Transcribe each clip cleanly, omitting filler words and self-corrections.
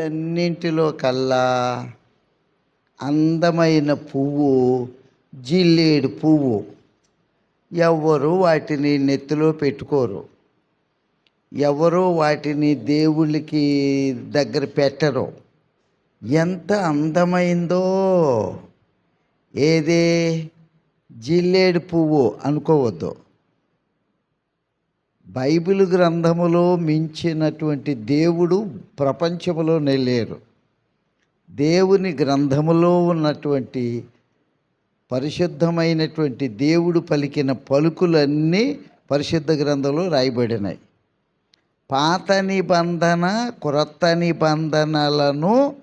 పువ్వులన్నింటిలో కల్లా అందమైన పువ్వు జిల్లేడు పువ్వు. ఎవ్వరు వాటిని నెత్తిలో పెట్టుకోరు, ఎవరు వాటిని దేవుళ్ళకి దగ్గర పెట్టరు. ఎంత అందమైందో! ఏదే జిల్లేడు పువ్వు అనుకోవద్దు. బైబిల్ గ్రంథములో మించినటువంటి దేవుడు ప్రపంచంలోనే లేరు. దేవుని గ్రంథములో ఉన్నటువంటి పరిశుద్ధమైనటువంటి దేవుడు పలికిన పలుకులన్నీ పరిశుద్ధ గ్రంథంలో రాయబడినాయి. పాత నిబంధన క్రొత్త నిబంధనలను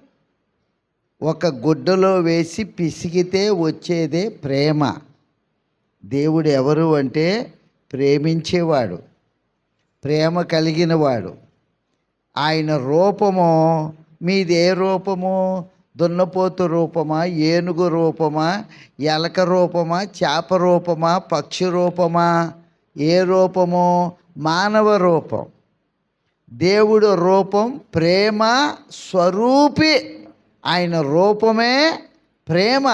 ఒక గుడ్డలో వేసి పిసికితే వచ్చేదే ప్రేమ. దేవుడు ఎవరు అంటే ప్రేమించేవాడు, ప్రేమ కలిగినవాడు. ఆయన రూపము మీదే రూపము? దున్నపోతు రూపమా, ఏనుగు రూపమా, ఎలక రూపమా, చేప రూపమా, పక్షి రూపమా? ఏ రూపము? మానవ రూపం. దేవుడు రూపం ప్రేమ స్వరూపి. ఆయన రూపమే ప్రేమ.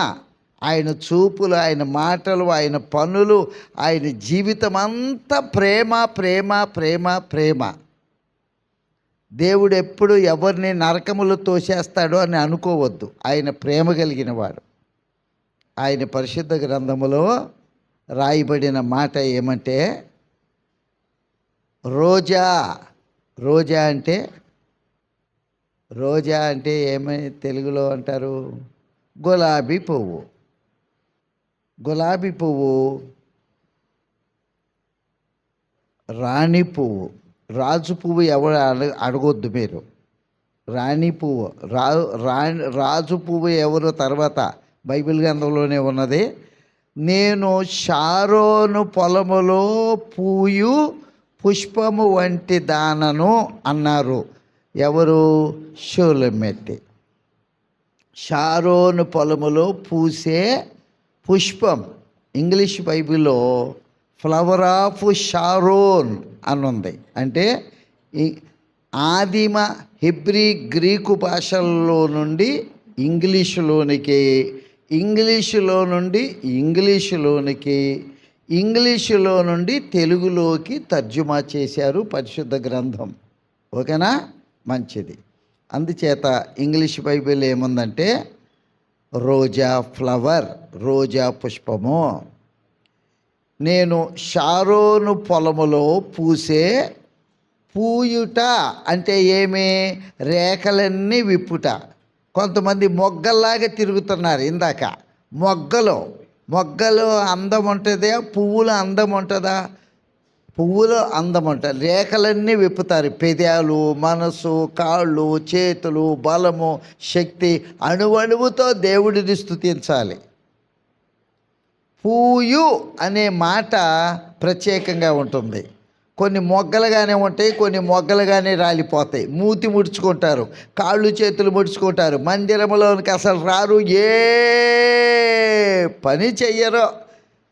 ఆయన చూపులు, ఆయన మాటలు, ఆయన పనులు, ఆయన జీవితం అంతా ప్రేమ ప్రేమ ప్రేమ ప్రేమ. దేవుడు ఎప్పుడు ఎవరిని నరకములు తోసేస్తాడో అని అనుకోవద్దు. ఆయన ప్రేమ కలిగిన వాడు. ఆయన పరిశుద్ధ గ్రంథములో రాయబడిన మాట ఏమంటే, రోజా. రోజా అంటే ఏమై తెలుగులో అంటారు? గులాబీ పువ్వు. గులాబీ పువ్వు రాణి పువ్వు. రాజు పువ్వు ఎవరు అడగొద్దు మీరు. రాణి పువ్వు. రాజు పువ్వు ఎవరు తర్వాత బైబిల్ గ్రంథంలోనే ఉన్నది. నేను షారోను పొలములో పూయు పుష్పము వంటి దానను అన్నారు. ఎవరు? షూలమెత్తి. షారోను పొలములో పూసే పుష్పం. ఇంగ్లీష్ బైబిల్లో ఫ్లవర్ ఆఫ్ షారోన్ అని ఉంది. అంటే ఆదిమ హెబ్రీ గ్రీకు భాషల్లో నుండి ఇంగ్లీషులోనికి, ఇంగ్లీషులో నుండి ఇంగ్లీషులోనికి, ఇంగ్లీషులో నుండి తెలుగులోకి తర్జుమా చేశారు పరిశుద్ధ గ్రంథం. ఓకేనా? మంచిది. అందుచేత ఇంగ్లీష్ బైబిల్ ఏముందంటే రోజా ఫ్లవర్, రోజా పుష్పము. నేను షారోను పొలములో పూసే పూయుట అంటే ఏమి? రేఖలన్నీ విప్పుట. కొంతమంది మొగ్గల్లాగా తిరుగుతున్నారు. ఇందాక మొగ్గలు అందం ఉంటుందా? పువ్వులు అందం ఉంటుందా? పువ్వులో అందం ఉంటుంది. రేఖలన్నీ విప్పుతారు. పెదాలు, మనసు, కాళ్ళు, చేతులు, బలము, శక్తి, అణువణువుతో దేవుడిని స్తుతించాలి. పూయు అనే మాట ప్రత్యేకంగా ఉంటుంది. కొన్ని మొగ్గలుగానే ఉంటాయి, కొన్ని మొగ్గలుగానే రాలిపోతాయి. మూతి ముడుచుకుంటారు, కాళ్ళు చేతులు ముడుచుకుంటారు, మందిరంలోనికి అసలు రారు, ఏ పని చెయ్యరు.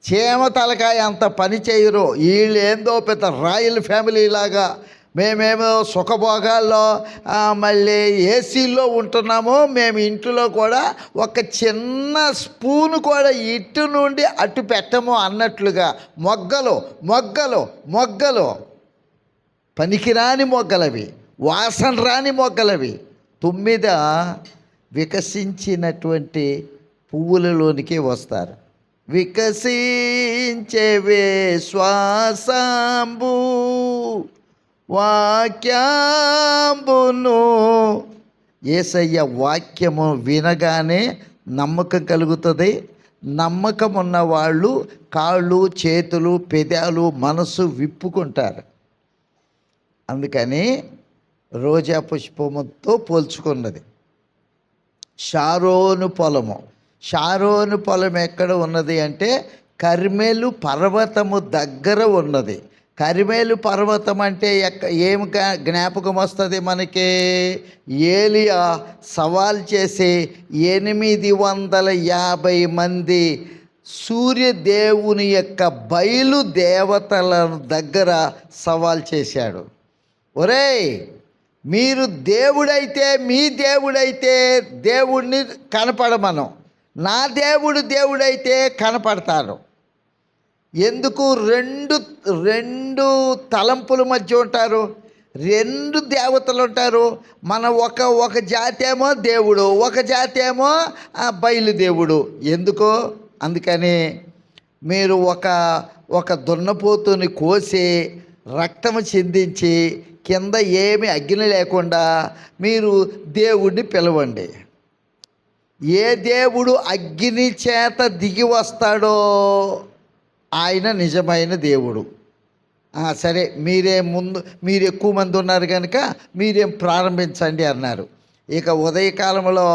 చీమ తలకాయ అంత పని చేయరు. వీళ్ళు ఏందో పెద్ద రాయల్ ఫ్యామిలీ లాగా మేమేమో సుఖభోగాల్లో మళ్ళీ ఏసీల్లో ఉంటున్నాము. మేము ఇంట్లో కూడా ఒక చిన్న స్పూను కూడా ఇటు నుండి అటు పెట్టము అన్నట్లుగా మొగ్గలు పనికిరాని మొగ్గలవి, వాసన రాని మొగ్గలవి. తుమ్మిద వికసించినటువంటి పువ్వులలోనికి వస్తారు. వికసించేవే శ్వాసంబు వాక్యంబును. యేసయ్య వాక్యము వినగానే నమ్మకం కలుగుతుంది. నమ్మకం ఉన్న వాళ్ళు కాళ్ళు, చేతులు, పెదాలు, మనసు విప్పుకుంటారు. అందుకని రోజా పుష్పముతో పోల్చుకున్నది. షారోను పొలం ఎక్కడ ఉన్నది అంటే కర్మెలు పర్వతము దగ్గర ఉన్నది. కర్మెలు పర్వతం అంటే ఏం జ్ఞాపకం వస్తుంది మనకి? ఏలియా సవాల్ చేసి 850 మంది సూర్యదేవుని యొక్క బయలు దేవతల దగ్గర సవాల్ చేశాడు. ఒరేయ్, మీరు దేవుడైతే, మీ దేవుడైతే దేవుడిని కనపడమనం. నా దేవుడు దేవుడైతే కనపడతారు. ఎందుకు రెండు రెండు తలంపుల మధ్య ఉంటారు, రెండు దేవతలు ఉంటారు. మన ఒక జాతి ఏమో దేవుడు, ఒక జాతి ఏమో బయలుదేవుడు. ఎందుకో అందుకని మీరు ఒక దున్నపోతుని కోసి రక్తము చిందించి కింద ఏమి అగ్ని లేకుండా మీరు దేవుడిని పిలవండి. ఏ దేవుడు అగ్ని చేత దిగి వస్తాడో ఆయన నిజమైన దేవుడు. సరే, మీరు ఎక్కువ మంది ఉన్నారు కనుక మీరేం ప్రారంభించండి అన్నారు. ఇక ఉదయకాలంలో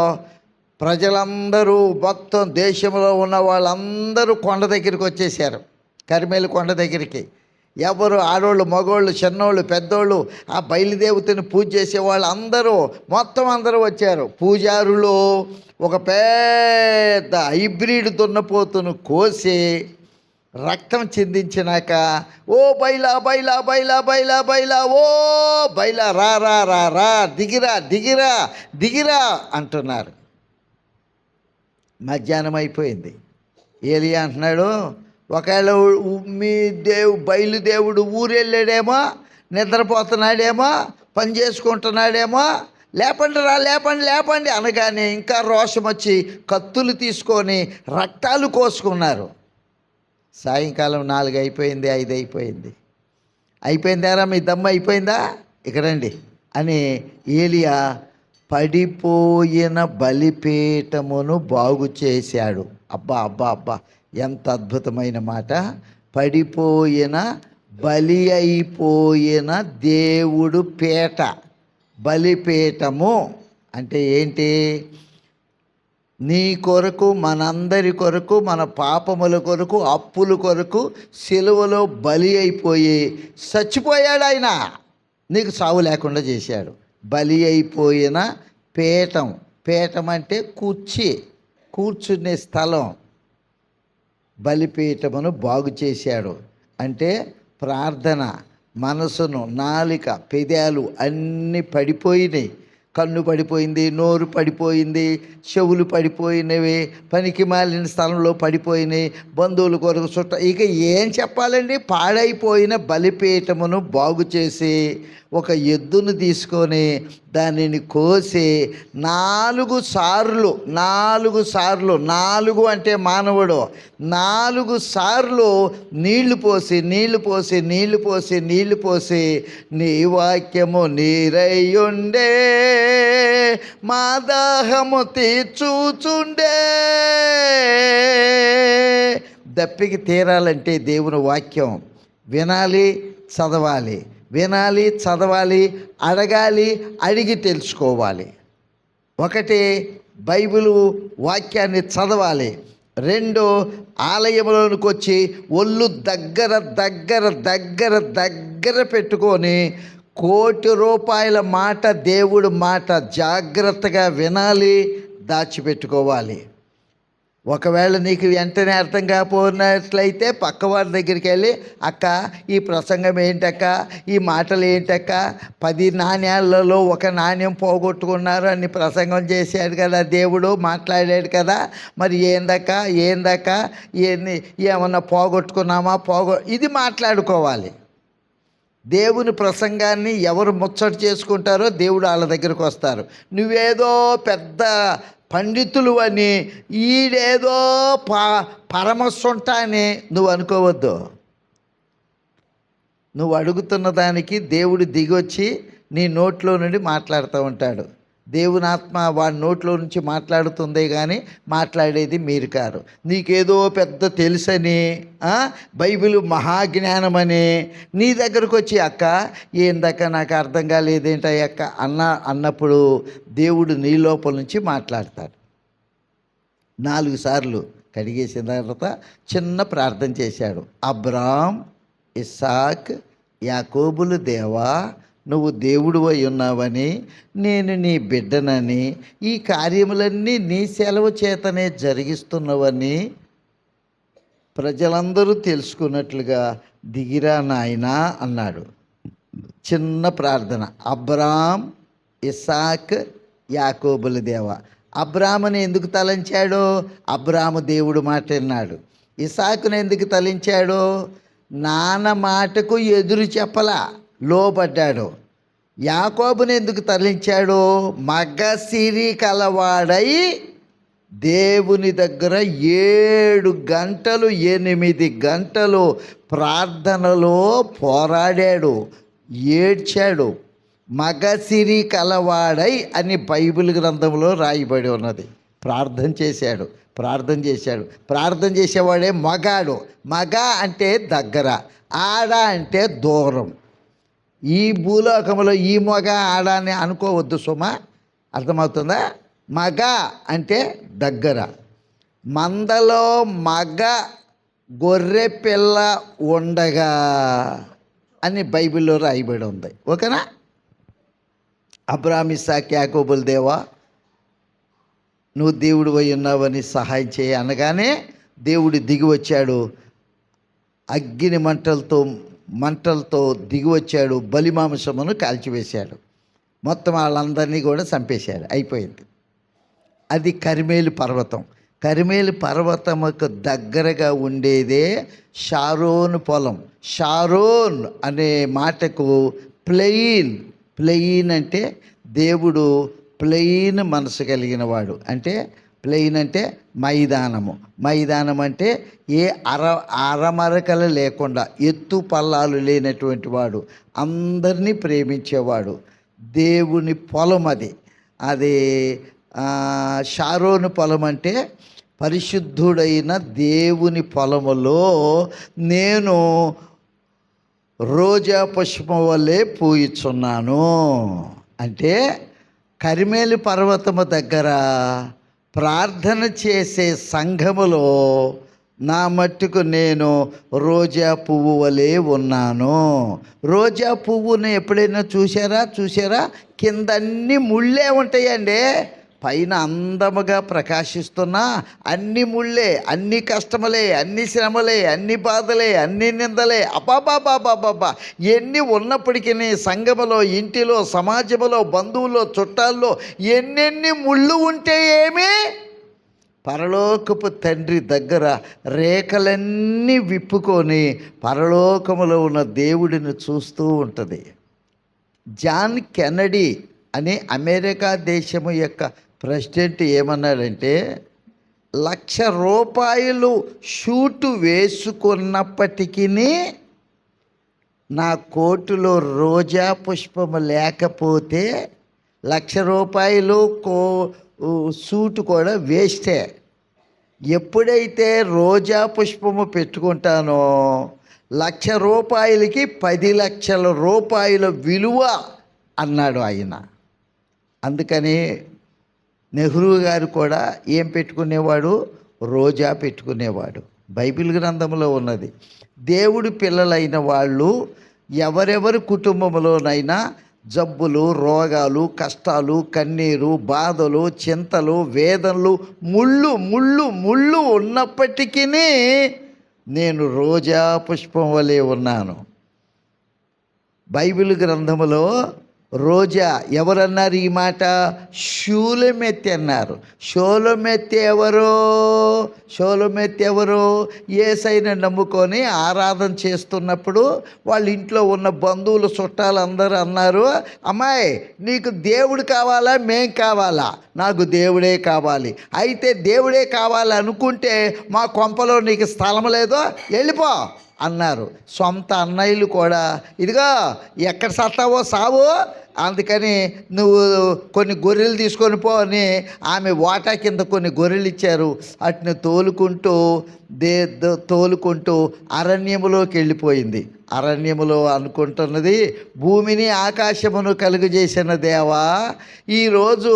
ప్రజలందరూ మొత్తం దేశంలో ఉన్న వాళ్ళందరూ కొండ దగ్గరికి వచ్చేసారు. కరిమేలు కొండ దగ్గరికి ఎవరు, ఆడోళ్ళు, మగోళ్ళు, చిన్నోళ్ళు, పెద్దోళ్ళు, ఆ బయలుదేవతని పూజ చేసేవాళ్ళు మొత్తం అందరూ వచ్చారు. పూజారులు ఒక పెద్ద హైబ్రిడ్ దున్నపోతును కోసి రక్తం చిందించినాక, ఓ బైలా బైలా బైలా బైలా బైలా, ఓ బైలా రా రా రా రా, దిగిరా దిగిరా దిగిరా అంటున్నారు. మధ్యాహ్నం అయిపోయింది. ఏలియా అంటున్నాడు, ఒకవేళ మీ బయలుదేవుడు ఊరెళ్ళాడేమో, నిద్రపోతున్నాడేమో, పని చేసుకుంటున్నాడేమో, లేపండి రా, లేపండి లేపండి అనగానే ఇంకా రోషం వచ్చి కత్తులు తీసుకొని రక్తాలు కోసుకున్నారు. సాయంకాలం 4 అయిపోయింది, 5 అయిపోయింది. అయిపోయిందారా, మీ దమ్ము అయిపోయిందా, ఇక్కడండి అని ఏలియా పడిపోయిన బలిపీఠమును బాగు చేశాడు. అబ్బా అబ్బా అబ్బా, ఎంత అద్భుతమైన మాట. పడిపోయిన, బలి అయిపోయిన దేవుడు పీట, బలిపీఠము అంటే ఏంటి? నీ కొరకు, మనందరి కొరకు, మన పాపముల కొరకు, అప్పుల కొరకు సిలువలో బలి అయిపోయి చచ్చిపోయాడు ఆయన. నీకు సావు లేకుండా చేశాడు. బలి అయిపోయిన పీఠం, పీఠం అంటే కూర్చునే స్థలం. బలిపీఠమును బాగు చేశాడు అంటే ప్రార్థన, మనసును, నాలిక, పెదాలు అన్నీ పడిపోయినాయి. కన్ను పడిపోయింది, నోరు పడిపోయింది, చెవులు పడిపోయినవి, పనికి మాలిన స్థలంలో పడిపోయినాయి, బంధువుల కొరకు ఇక ఏం చెప్పాలండి? పాడైపోయిన బలిపీఠమును బాగు చేసి ఒక ఎద్దును తీసుకొని దానిని కోసి 4 సార్లు 4 అంటే మానవుడు 4 సార్లు నీళ్లు పోసి నీ వాక్యము నీరయ్యుండే మా దాహము తీర్చుచుండే. దప్పికి తీరాలంటే దేవుని వాక్యం వినాలి, చదవాలి, అడగాలి, అడిగి తెలుసుకోవాలి. ఒకటి, బైబిలు వాక్యాన్ని చదవాలి. 2, ఆలయంలోనికి వచ్చి ఒళ్ళు దగ్గర పెట్టుకొని 1 కోటి రూపాయల మాట, దేవుడు మాట జాగ్రత్తగా వినాలి, దాచిపెట్టుకోవాలి. ఒకవేళ నీకు వెంటనే అర్థం కాకపోయినట్లయితే పక్కవారి దగ్గరికి వెళ్ళి, అక్క ఈ ప్రసంగం ఏంటక్క, ఈ మాటలు ఏంటక్క, 10 నాణ్యాలలో 1 నాణ్యం పోగొట్టుకున్నారు అని ప్రసంగం చేశాడు కదా, దేవుడు మాట్లాడాడు కదా, మరి ఏందక్క ఏమన్నా పోగొట్టుకున్నామా, ఇది మాట్లాడుకోవాలి. దేవుని ప్రసంగాన్ని ఎవరు ముచ్చట చేసుకుంటారో దేవుడు వాళ్ళ దగ్గరకు వస్తారు. నువ్వేదో పెద్ద పండితులు అని, ఈడేదో పరమసుంట అని నువ్వు అనుకోవద్దు. నువ్వు అడుగుతున్న దానికి దేవుడు దిగొచ్చి నీ నోట్లో నుండి మాట్లాడుతూ ఉంటాడు. దేవుని ఆత్మ వాడి నోట్లో నుంచి మాట్లాడుతుందే కానీ మాట్లాడేది మీరు కారు. నీకేదో పెద్ద తెలుసని, బైబిల్ మహాజ్ఞానమని నీ దగ్గరకు వచ్చి, అక్క ఏందక్క నాకు అర్థం కాలేదేంటి అక్క అన్నప్పుడు దేవుడు నీ లోపల నుంచి మాట్లాడతాడు. 4 సార్లు కడిగేసిన తర్వాత చిన్న ప్రార్థన చేశాడు. అబ్రామ్, ఇస్సాక్, యాకోబులు దేవా, నువ్వు దేవుడు అయి ఉన్నావని, నేను నీ బిడ్డనని, ఈ కార్యములన్నీ నీ సెలవు చేతనే జరిగిస్తున్నవని ప్రజలందరూ తెలుసుకున్నట్లుగా దిగిరా నాయనా అన్నాడు. చిన్న ప్రార్థన. అబ్రామ్, ఇస్సాక్, యాకోబుల దేవ. అబ్రాముని ఎందుకు తలంచాడు? అబ్రాము దేవుడు మాట విన్నాడు. ఇస్సాకుని ఎందుకు తలించాడు? నాన్న మాటకు ఎదురు చెప్పలా, లోబడ్డాడు. యాకోబుని ఎందుకు తలించాడు? మగసిరి కలవాడై దేవుని దగ్గర 7 గంటలు 8 గంటలు ప్రార్థనలో పోరాడాడు, ఏడ్చాడు. మగసిరి కలవాడై అని బైబిల్ గ్రంథంలో రాయబడి ఉన్నది. ప్రార్థన చేశాడు. ప్రార్థన చేసేవాడే మగాడు. మగ అంటే దగ్గర, ఆడ అంటే దూరం. ఈ భూలోకంలో ఈ మగ ఆడ అని అనుకోవద్దు సుమా, అర్థమవుతుందా? మగ అంటే దగ్గర. మందలో మగ గొర్రె పిల్ల ఉండగా అని బైబిల్లో రాయబడి ఉంది. ఓకేనా? అబ్రాహాము, ఇస్సాకు, యాకోబుల దేవా, నువ్వు దేవుడు అయి ఉన్నావని సహాయం చేయి అనగానే దేవుడు దిగి వచ్చాడు. అగ్ని మంటలతో దిగి వచ్చాడు. బలిమాంసమును కాల్చివేశాడు. మొత్తం వాళ్ళందరినీ కూడా చంపేశాడు. అయిపోయింది. అది కర్మేలు పర్వతం. కర్మేలు పర్వతముకు దగ్గరగా ఉండేదే షారోన్ పొలం. షారోన్ అనే మాటకు ప్లెయిన్ అంటే దేవుడు ప్లెయిన్ మనసు కలిగిన వాడు. అంటే ప్లెయిన్ అంటే మైదానం అంటే ఏ అరమరకలు లేకుండా, ఎత్తు పల్లాలు లేనటువంటి వాడు, అందరినీ ప్రేమించేవాడు, దేవుని పొలం. అది షారోను పొలం అంటే పరిశుద్ధుడైన దేవుని పొలములో నేను రోజా పుష్పం వల్లే పూయిచున్నాను. అంటే కర్మేలు పర్వతము దగ్గర ప్రార్థన చేసే సంఘములో నా మట్టుకు నేను రోజా పువ్వు వలె ఉన్నాను. రోజా పువ్వుని ఎప్పుడైనా చూసారా? కింద అన్ని ముళ్ళే ఉంటాయండి. పైన అందముగా ప్రకాశిస్తున్నా అన్ని ముళ్ళే, అన్ని కష్టములే, అన్ని శ్రమలే, అన్ని బాధలే, అన్ని నిందలే. అబాబాబాబాబా, ఎన్ని ఉన్నప్పటికీ సంఘములో, ఇంటిలో, సమాజంలో, బంధువుల్లో, చుట్టాల్లో ఎన్నెన్ని ముళ్ళు ఉంటే ఏమి, పరలోకపు తండ్రి దగ్గర రేఖలన్నీ విప్పుకొని పరలోకములో ఉన్న దేవుడిని చూస్తూ ఉంటుంది. జాన్ కెన్నడీ అనే అమెరికా దేశము యొక్క ప్రెసిడెంట్ ఏమన్నాడంటే, ₹1,00,000 షూటు వేసుకున్నప్పటికీ నా కోటులో రోజా పుష్పము లేకపోతే ₹1,00,000 సూటు కూడా వేస్టే. ఎప్పుడైతే రోజా పుష్పము పెట్టుకుంటానో ₹1,00,000కి ₹10,00,000 విలువ అన్నాడు ఆయన. అందుకని నెహ్రూ గారు కూడా ఏం పెట్టుకునేవాడు? రోజా పెట్టుకునేవాడు. బైబిల్ గ్రంథంలో ఉన్నది. దేవుడి పిల్లలైన వాళ్ళు ఎవరెవరి కుటుంబంలోనైనా జబ్బులు, రోగాలు, కష్టాలు, కన్నీరు, బాధలు, చింతలు, వేదనలు, ముళ్ళు ఉన్నప్పటికీ నేను రోజా పుష్పం వలె ఉన్నాను. బైబిల్ గ్రంథములో రోజా ఎవరన్నారు ఈ మాట? షూలెమెత్తి అన్నారు. షూలెమెత్తి ఎవరు? యేసయ్యను నమ్ముకొని ఆరాధన చేస్తున్నప్పుడు వాళ్ళ ఇంట్లో ఉన్న బంధువులు, చుట్టాలు అందరూ అన్నారు, అమ్మాయి నీకు దేవుడు కావాలా, మేం కావాలా? నాకు దేవుడే కావాలి. అయితే దేవుడే కావాలనుకుంటే మా కొంపలో నీకు స్థలం లేదో, వెళ్ళిపో అన్నారు. సొంత అన్నయ్యలు కూడా ఇదిగో ఎక్కడ సత్తావో సావు, అందుకని నువ్వు కొన్ని గొర్రెలు తీసుకొని పో అని ఆమె వాటా కింద కొన్ని గొర్రెలు ఇచ్చారు. వాటిని తోలుకుంటూ అరణ్యములోకి వెళ్ళిపోయింది. అరణ్యములో అనుకుంటున్నది, భూమిని ఆకాశమును కలుగజేసిన దేవా, ఈరోజు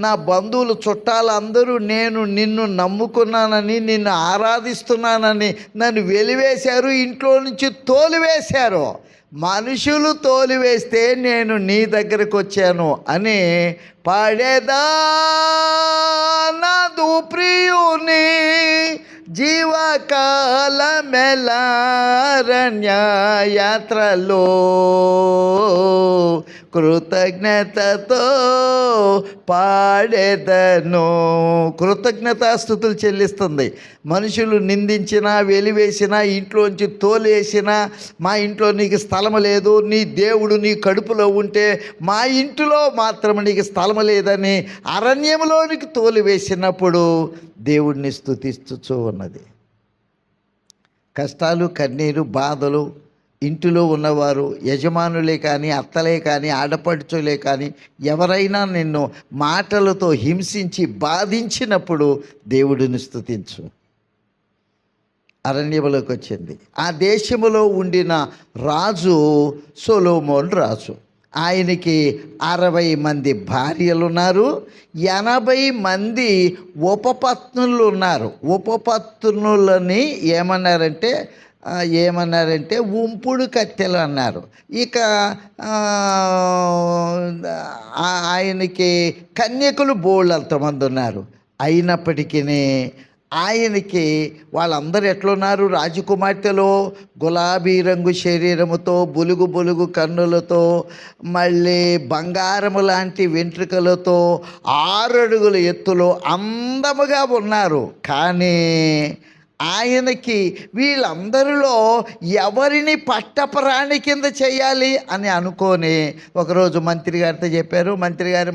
నా బంధువులు, చుట్టాలు అందరూ నేను నిన్ను నమ్ముకున్నానని, నిన్ను ఆరాధిస్తున్నానని నన్ను వెలివేశారు, ఇంట్లో నుంచి తోలివేశారు. మనుషులు తోలివేస్తే నేను నీ దగ్గరకు వచ్చాను అని పాడేదా నాదు ప్రియుని జీవకాల మెలారణ్య యాత్రలో కృతజ్ఞతతో పాడేదను. కృతజ్ఞతాస్తుతులు చెల్లిస్తుంది. మనుషులు నిందించినా, వెలివేసినా, ఇంట్లోంచి తోలేసినా, మా ఇంట్లో నీకు స్థలం లేదు, నీ దేవుడు నీ కడుపులో ఉంటే మా ఇంటిలో మాత్రం నీకు స్థలం లేదని అరణ్యంలోనికి తోలివేసినప్పుడు దేవుడిని స్తుతిస్తూ ఉన్నది. కష్టాలు, కన్నీరు, బాధలు ఇంటిలో ఉన్నవారు, యజమానులే కానీ, అత్తలే కానీ, ఆడపడుచులే కానీ, ఎవరైనా నిన్ను మాటలతో హింసించి బాధించినప్పుడు దేవుడిని స్తుతించు. అరణ్యములోకి వచ్చింది. ఆ దేశములో ఉండిన రాజు సొలొమోను రాజు. ఆయనకి 60 మంది భార్యలు ఉన్నారు, 80 మంది ఉపపత్నులు ఉన్నారు. ఉపపత్నులని ఏమన్నారంటే ఉంపుడు కత్తెలు అన్నారు. ఇక ఆయనకి కన్యకులు బోళ్ళంతమంది ఉన్నారు. అయినప్పటికీ ఆయనకి వాళ్ళందరూ ఎట్లున్నారు? రాజకుమార్తెలో గులాబీ రంగు శరీరముతో, బులుగు బులుగు కన్నులతో, మళ్ళీ బంగారము లాంటి వెంట్రుకలతో, 6 అడుగుల ఎత్తులో అందముగా ఉన్నారు. కానీ ఆయనకి వీళ్ళందరిలో ఎవరిని పట్టపురాణి కింద చేయాలి అని అనుకొని ఒకరోజు మంత్రి గారితో చెప్పారు. మంత్రి గారు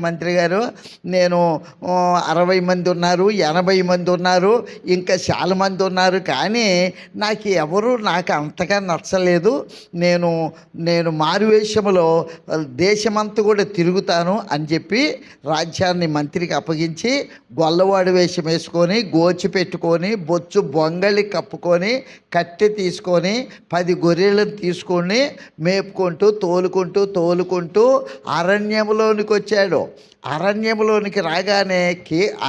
నేను 60 మంది ఉన్నారు, 80 మంది ఉన్నారు, ఇంకా చాలా మంది ఉన్నారు, కానీ నాకు అంతగా నచ్చలేదు. నేను మారువేషములో దేశమంతా కూడా తిరుగుతాను అని చెప్పి రాజ్యాన్ని మంత్రికి అప్పగించి గొల్లవాడి వేషం వేసుకొని, గోచి పెట్టుకొని, బొచ్చు బొంగళి కప్పుకొని, కట్టె తీసుకొని 10 గొర్రెలను తీసుకొని మేపుకుంటూ తోలుకుంటూ అరణ్యంలోనికి వచ్చాడు. అరణ్యంలోనికి రాగానే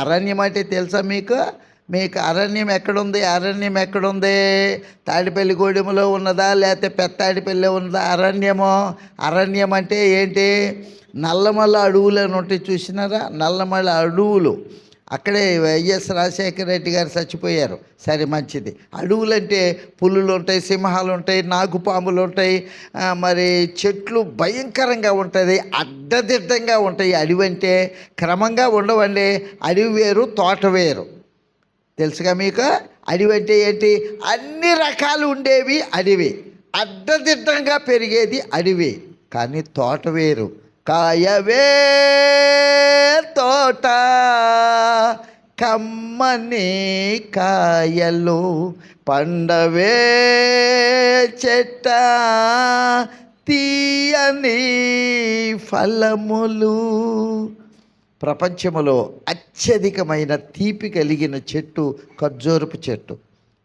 అరణ్యం అంటే తెలుసా మీకు అరణ్యం ఎక్కడుంది? తాడిపల్లిగూడెంలో ఉన్నదా, లేకపోతే పెత్తాడిపల్లిలో ఉన్నదా అరణ్యం అంటే ఏంటి? నల్లమల్ల అడవులు అని ఉంటాయి, చూసినారా? నల్లమల్ల అడవులు. అక్కడే వైఎస్ రాజశేఖర రెడ్డి గారు చచ్చిపోయారు. సరే, మంచిది. అడవులంటే పులులు ఉంటాయి, సింహాలు ఉంటాయి, నాగుపాములు ఉంటాయి, మరి చెట్లు భయంకరంగా ఉంటుంది, అడ్డదిడ్డంగా ఉంటాయి. అడవి అంటే క్రమంగా ఉండవండి. అడవి వేరు, తోట వేరు. తెలుసుగా మీకు? అడవి అంటే ఏంటి? అన్ని రకాలు ఉండేవి అడవి, అడ్డదిడ్డంగా పెరిగేది అడవి. కానీ తోట వేరు. కాయవే తోట, కమ్మని కాయలు, పండవే చెట్ట, తీయని ఫలములు. ప్రపంచములో అత్యధికమైన తీపి కలిగిన చెట్టు ఖర్జూరపు చెట్టు.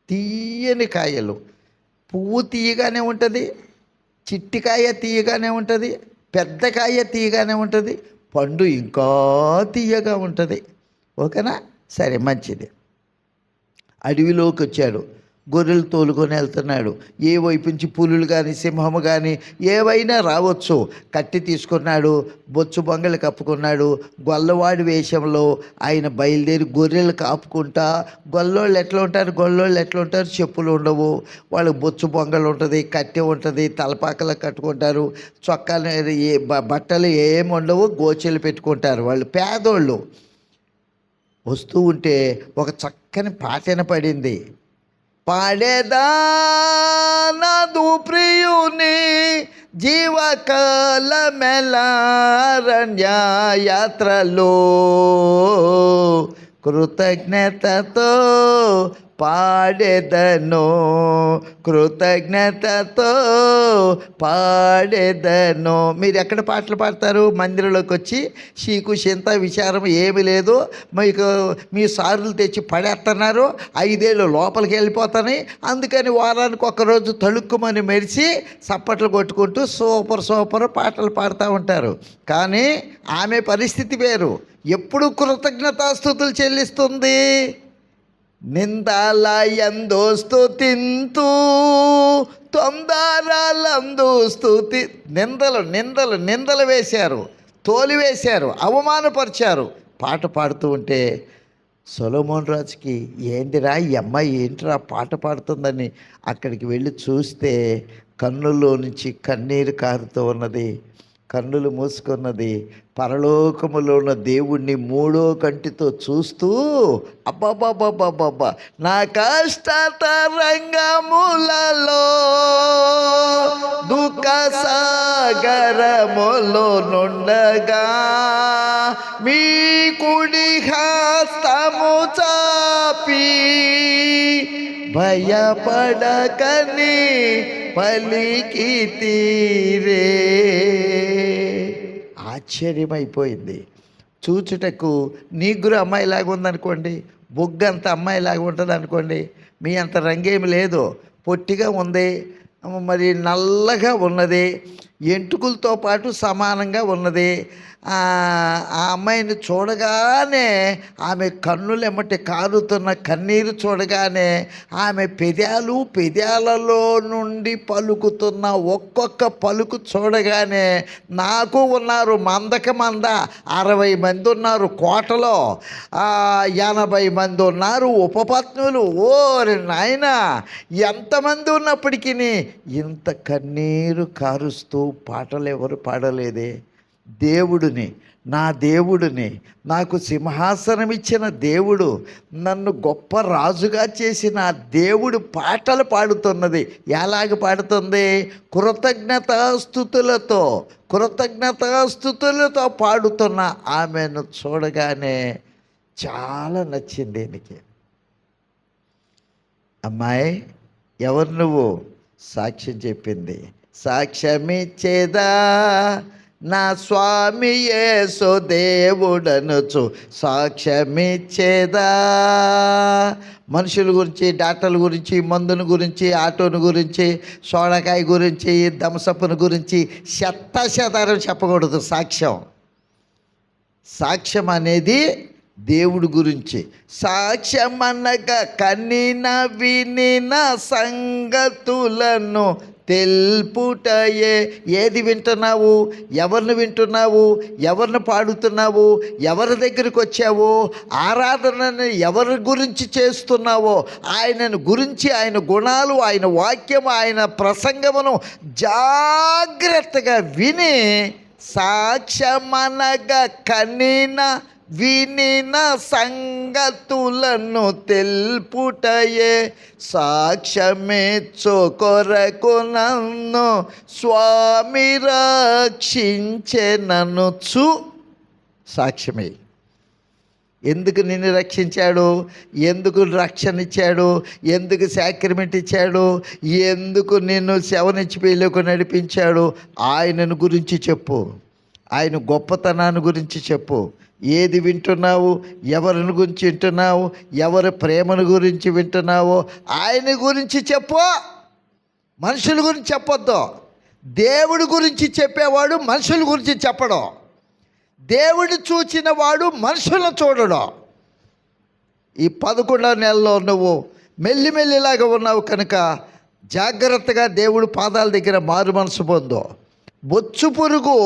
తీయని కాయలు, పువ్వు తీయగానే ఉంటుంది, చిట్టికాయ తీయగానే ఉంటుంది, పెద్ద కాయ తీయగానే ఉంటుంది, పండు ఇంకా తీయగా ఉంటుంది. ఓకేనా? సరే, మంచిది. అడవిలోకి వచ్చాడు, గొర్రెలు తోలుకొని వెళ్తున్నాడు. ఏ వైపు నుంచి పులులు కానీ, సింహము కానీ ఏవైనా రావచ్చు. కట్టి తీసుకున్నాడు, బొచ్చు బొంగలు కప్పుకున్నాడు. గొల్లవాడి వేషంలో ఆయన బయలుదేరి గొర్రెలు కాపుకుంటా. గొల్లోళ్ళు ఎట్లా ఉంటారు? చెప్పులు ఉండవు, వాళ్ళకి బొచ్చు బొంగలు ఉంటుంది, కట్టె ఉంటుంది, తలపాకలు కట్టుకుంటారు, చొక్కాలు బట్టలు ఏమి ఉండవు, గోచెలు పెట్టుకుంటారు. వాళ్ళు పేదోళ్ళు. వస్తూ ఉంటే ఒక చక్కని పాట వినపడింది. పాడేదా నాదు ప్రియుని జీవకాలమెలారణ్య యాత్రలో, కృతజ్ఞతతో పాడేదను, కృతజ్ఞతతో పాడేదను. మీరు ఎక్కడ పాటలు పాడతారు? మందిరంలోకి వచ్చి చీకు చింత విచారం ఏమీ లేదు, మీకు మీ సారులు తెచ్చి పడేస్తున్నారు, 5 ఏళ్ళు లోపలికి వెళ్ళిపోతాయి. అందుకని వారానికి ఒకరోజు తళుక్కుమని మెరిసి చప్పట్లు కొట్టుకుంటూ సూపర్ పాటలు పాడుతూ ఉంటారు. కానీ ఆమె పరిస్థితి వేరు. ఎప్పుడు కృతజ్ఞతాస్తుతులు చెల్లిస్తుంది. నిందాల యందు స్తుతింతు, తొందరలందు స్తుతి. నిందలు వేశారు, తోలివేశారు, అవమానపరిచారు. పాట పాడుతూ ఉంటే సొలొమోను రాజుకి ఏందిరా ఈ అమ్మాయి ఏంటిరా పాట పాడుతుందని అక్కడికి వెళ్ళి చూస్తే కన్నుల్లో నుంచి కన్నీరు కారుతూ ఉన్నది. కన్నులు మూసుకున్నది పరలోకములో ఉన్న దేవుణ్ణి మూడో కంటితో చూస్తూ అబ్బబ్బబ్బబ్బబ్బబ్బా నా కష్ట తరంగములలో దుఃఖ సాగరములో నుండగా మీ కుడి హస్తము చాపి భయపడకని పలికి తీరే. ఆశ్చర్యమైపోయింది. చూచుటకు నీగురు అమ్మాయిలాగా ఉందనుకోండి, బొగ్గంత అమ్మాయిలాగా ఉంటుంది అనుకోండి, మీ అంత రంగేమి లేదు, పొట్టిగా ఉంది, మరి నల్లగా ఉన్నది, ఎంటుకలతో పాటు సమానంగా ఉన్నది. ఆ అమ్మాయిని చూడగానే ఆమె కన్నులు ఎమ్మటి కారుతున్న కన్నీరు చూడగానే ఆమె పెదాలలో నుండి పలుకుతున్న ఒక్కొక్క పలుకు చూడగానే నాకు ఉన్నారు మందకి మంద 60 మంది ఉన్నారు కోటలో, 80 మంది ఉన్నారు ఉపపత్నులు. ఓరి నాయన, ఎంతమంది ఉన్నప్పటికీ ఇంత కన్నీరు కారుస్తూ పాటలు ఎవరు పాడలేదే. దేవుడిని, నా దేవుడిని, నాకు సింహాసనం ఇచ్చిన దేవుడు, నన్ను గొప్ప రాజుగా చేసిన దేవుడు పాటలు పాడుతున్నది. ఎలాగ పాడుతుంది? కృతజ్ఞతాస్తుతులతో పాడుతున్న ఆమెను చూడగానే చాలా నచ్చింది ఈయనకి. అమ్మాయి, ఎవరు నువ్వు? సాక్ష్యం చెప్పింది. సాక్ష్యమిచ్చేదా నా స్వామి యేసు దేవుడనుచు సాక్ష్యమిచ్చేదా. మనుషుల గురించి, డాక్టర్ల గురించి, మందుని గురించి, ఆటోని గురించి, సోడకాయ గురించి, దమసప్పుని గురించి శతశతారం చెప్పకూడదు. సాక్ష్యం అనేది దేవుడి గురించి. సాక్ష్యం అనగా కనిన వినిన సంగతులను తెలుపుటయే. ఏది వింటున్నావు? ఎవరిని వింటున్నావు? ఎవరిని పాడుతున్నావు? ఎవరి దగ్గరికి వచ్చావు? ఆరాధనని ఎవరి గురించి చేస్తున్నావో ఆయనను గురించి, ఆయన గుణాలు, ఆయన వాక్యం, ఆయన ప్రసంగమును జాగ్రత్తగా విని సాక్ష్యమనగా కనిన వినిన సంగతులను తెలుపుటయే. సాక్ష్యమిచ్చు కొరకు నన్ను స్వామి రక్షించెననుచు. సాక్ష్యమే. ఎందుకు నిన్ను రక్షించాడు? ఎందుకు రక్షణ ఇచ్చాడు? ఎందుకు సాక్రిమెంట్ ఇచ్చాడు? ఎందుకు నిన్ను శవనిచ్చి పెళ్ళకు నడిపించాడు? ఆయనను గురించి చెప్పు, ఆయన గొప్పతనాన్ని గురించి చెప్పు. ఏది వింటున్నావు? ఎవరిని గురించి వింటున్నావు? ఎవరి ప్రేమను గురించి వింటున్నావో ఆయన గురించి చెప్పు. మనుషుల గురించి చెప్పొద్దు. దేవుడి గురించి చెప్పేవాడు మనుషుల గురించి చెప్పడం. దేవుడు చూచిన వాడు మనుషులను చూడడం. ఈ 11వ నెలలో నువ్వు మెల్లిమెల్లిలాగా ఉన్నావు కనుక జాగ్రత్తగా దేవుడి పాదాల దగ్గర మారు మనసు పొందు. బొచ్చు పురుగు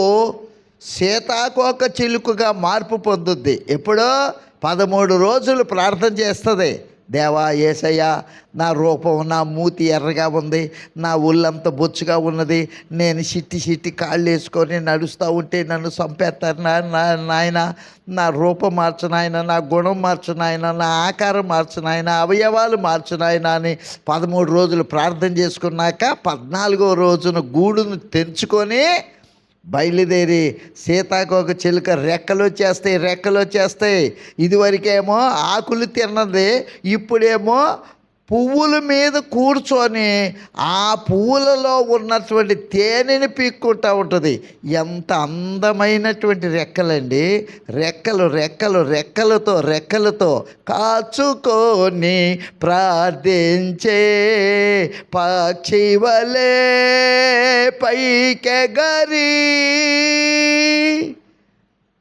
సీతాకోక చిలుకగా మార్పు పొందుద్ది. ఎప్పుడో 13 రోజులు ప్రార్థన చేస్తుంది. దేవా యేసయ్యా, నా రూపం, నా మూతి ఎర్రగా ఉంది, నా ఒళ్ళంతా బొచ్చుగా ఉన్నది, నేను చిట్టి కాళ్ళు వేసుకొని నడుస్తూ ఉంటే నన్ను చంపేస్తారు నాయన. నా రూపం మార్చు నాయన, నా గుణం మార్చు నాయన, నా ఆకారం మార్చు నాయన, అవయవాలు మార్చు నాయన అని 13 రోజులు ప్రార్థన చేసుకున్నాక 14వ రోజున గూడును తెంచుకొని బయలుదేరి సీతాకోక చిలుక రెక్కలు వచ్చేస్తాయి. ఇదివరకేమో ఆకులు తిన్నది, ఇప్పుడేమో పువ్వుల మీద కూర్చొని ఆ పువ్వులలో ఉన్నటువంటి తేనెని పీక్కుంటూ ఉంటుంది. ఎంత అందమైనటువంటి రెక్కలండి. రెక్కలతో కాచుకొని ప్రార్థించే పక్షి వలే పైకెగరి.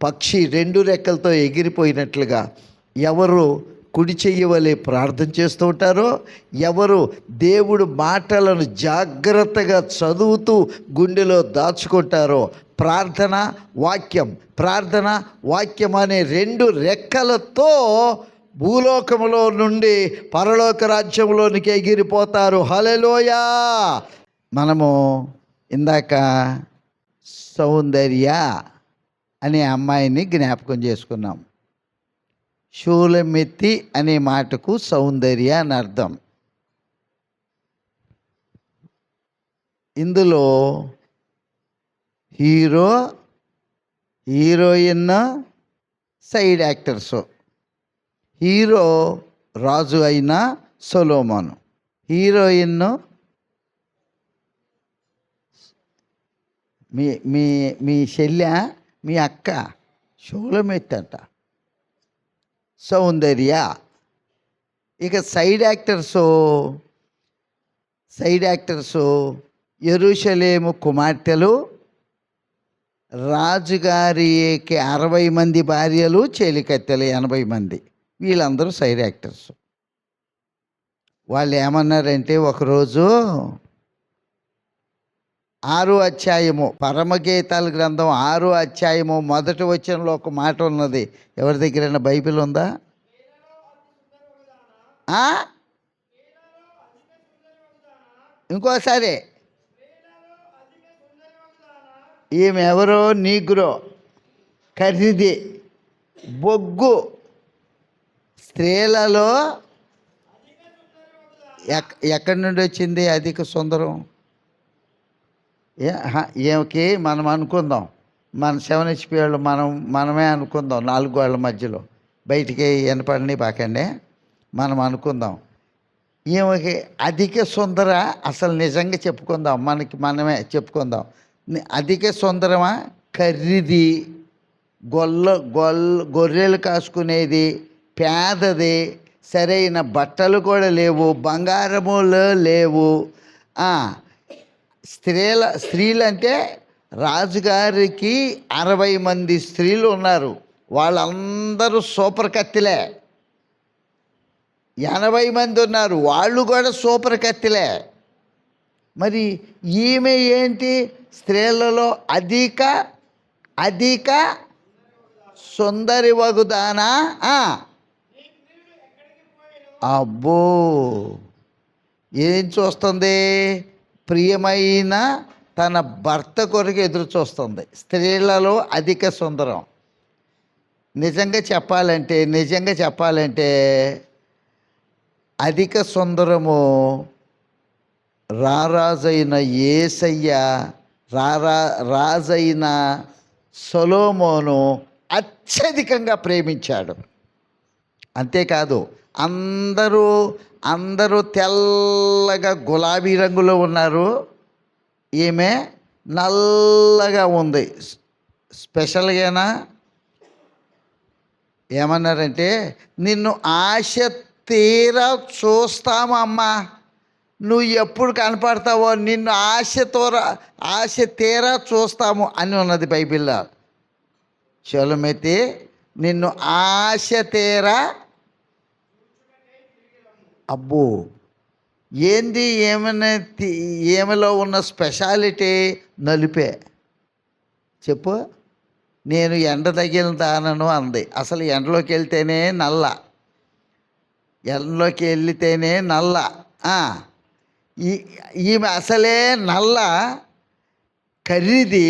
పక్షి 2 రెక్కలతో ఎగిరిపోయినట్లుగా ఎవరు కుడి చెయ్యి వలె ప్రార్థన చేస్తూ ఉంటారో, ఎవరు దేవుడు మాటలను జాగ్రత్తగా చదువుతూ గుండెలో దాచుకుంటారో, ప్రార్థన వాక్యం అనే 2 రెక్కలతో భూలోకములో నుండి పరలోక రాజ్యంలోనికి ఎగిరిపోతారు. హల్లెలూయా. మనము ఇందాక సౌందర్య అనే అమ్మాయిని జ్ఞాపకం చేసుకున్నాం. షూలమితి అనే మాటకు సౌందర్య అని అర్థం. ఇందులో hero, heroine, side actors. Hero రాజు అయిన సొలొమోను, హీరోయిన్ మీ మీ మీ చెల్లె, మీ అక్క షూలమితి అంట, సౌందర్య. ఇక సైడ్ యాక్టర్సు యెరూషలేము కుమార్తెలు, రాజుగారికి 60 మంది భార్యలు, చెలికత్తెలు 80 మంది. వీళ్ళందరూ సైడ్ యాక్టర్స్. వాళ్ళు ఏమన్నారంటే, ఒకరోజు 6వ అధ్యాయము, పరమగీతాల గ్రంథం 6వ అధ్యాయము మొదటి వచనంలో ఒక మాట ఉన్నది. ఎవరి దగ్గరైనా బైబిల్ ఉందా? ఇంకోసారి. ఈమె ఎవరో నీగ్రో, ఖరీది, బొగ్గు. స్త్రీలలో ఎక్కడి నుండి వచ్చింది అధిక సుందరం? ఏమికి మనం అనుకుందాం, మన 7 HP వాళ్ళు మనమే అనుకుందాం. 4 గోళ్ల మధ్యలో బయటికి వినపడని బాకండి, మనం అనుకుందాం. ఈమెకి అధిక సుందర అసలు నిజంగా చెప్పుకుందాం, మనమే చెప్పుకుందాం. అధిక సుందరమా? ఖరీది, గొర్రెలు కాసుకునేది, పేదది, సరైన బట్టలు కూడా లేవు, బంగారములు లేవు. స్త్రీలంటే రాజుగారికి 60 మంది స్త్రీలు ఉన్నారు. వాళ్ళందరూ సూపర్ కత్తిలే. 80 మంది ఉన్నారు, వాళ్ళు కూడా సూపర్ కత్తిలే. మరి ఈమె ఏంటి? స్త్రీలలో అధిక సుందరి వగుదానా? అబ్బో, ఏం చూస్తుంది? ప్రియమైన తన భర్త కొరకు ఎదురు చూస్తుంది. స్త్రీలలో అధిక సుందరం. నిజంగా చెప్పాలంటే అధిక సుందరము రారాజైన యేసయ్య, రాజైన సొలొమోను అత్యధికంగా ప్రేమించాడు. అంతేకాదు, అందరూ తెల్లగా గులాబీ రంగులో ఉన్నారు, ఈమె నల్లగా ఉంది. స్పెషల్గానా ఏమన్నారంటే, నిన్ను ఆశ తీరా చూస్తాము అమ్మా, నువ్వు ఎప్పుడు కనపడతావో నిన్ను ఆశ తీరా చూస్తాము అని ఉన్నది బైబిల్లో. షూలమితి, నిన్ను ఆశ తీరా. అబ్బో, ఏంది? ఏమలో ఉన్న స్పెషాలిటీ? నలుపే. చెప్పు. నేను ఎండ తగిలిన దానను అంది. అసలు ఎండలోకి వెళ్తేనే నల్ల. ఈమె అసలే నల్ల, ఖరీది,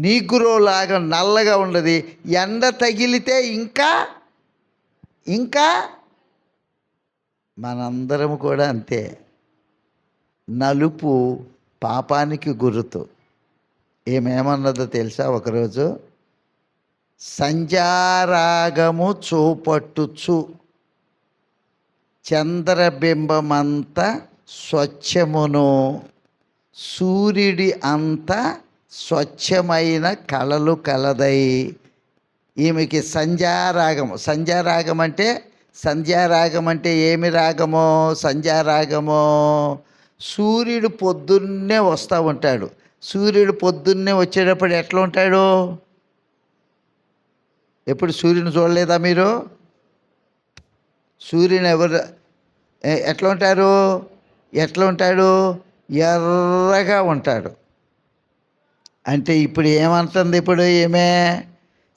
నీగ్రోలాగా నల్లగా ఉండదు. ఎండ తగిలితే ఇంకా మనందరము కూడా అంతే. నలుపు పాపానికి గుర్తు. ఏమేమన్నదో తెలుసా? ఒకరోజు, సంధ్యారాగము చూపట్టుచు చంద్రబింబమంత స్వచ్ఛమును, సూర్యుడి అంత స్వచ్ఛమైన కళలు కలదై. ఈమెకి సంధ్యారాగం అంటే ఏమి రాగమో? సంధ్యారాగమో. సూర్యుడు పొద్దున్నే వస్తూ ఉంటాడు. సూర్యుడు పొద్దున్నే వచ్చేటప్పుడు ఎట్లా ఉంటాడు? ఎప్పుడు సూర్యుని చూడలేదా మీరు? సూర్యుని ఎట్లా ఉంటాడు? ఎర్రగా ఉంటాడు. అంటే ఇప్పుడు ఏమంటుంది? ఇప్పుడు ఏమే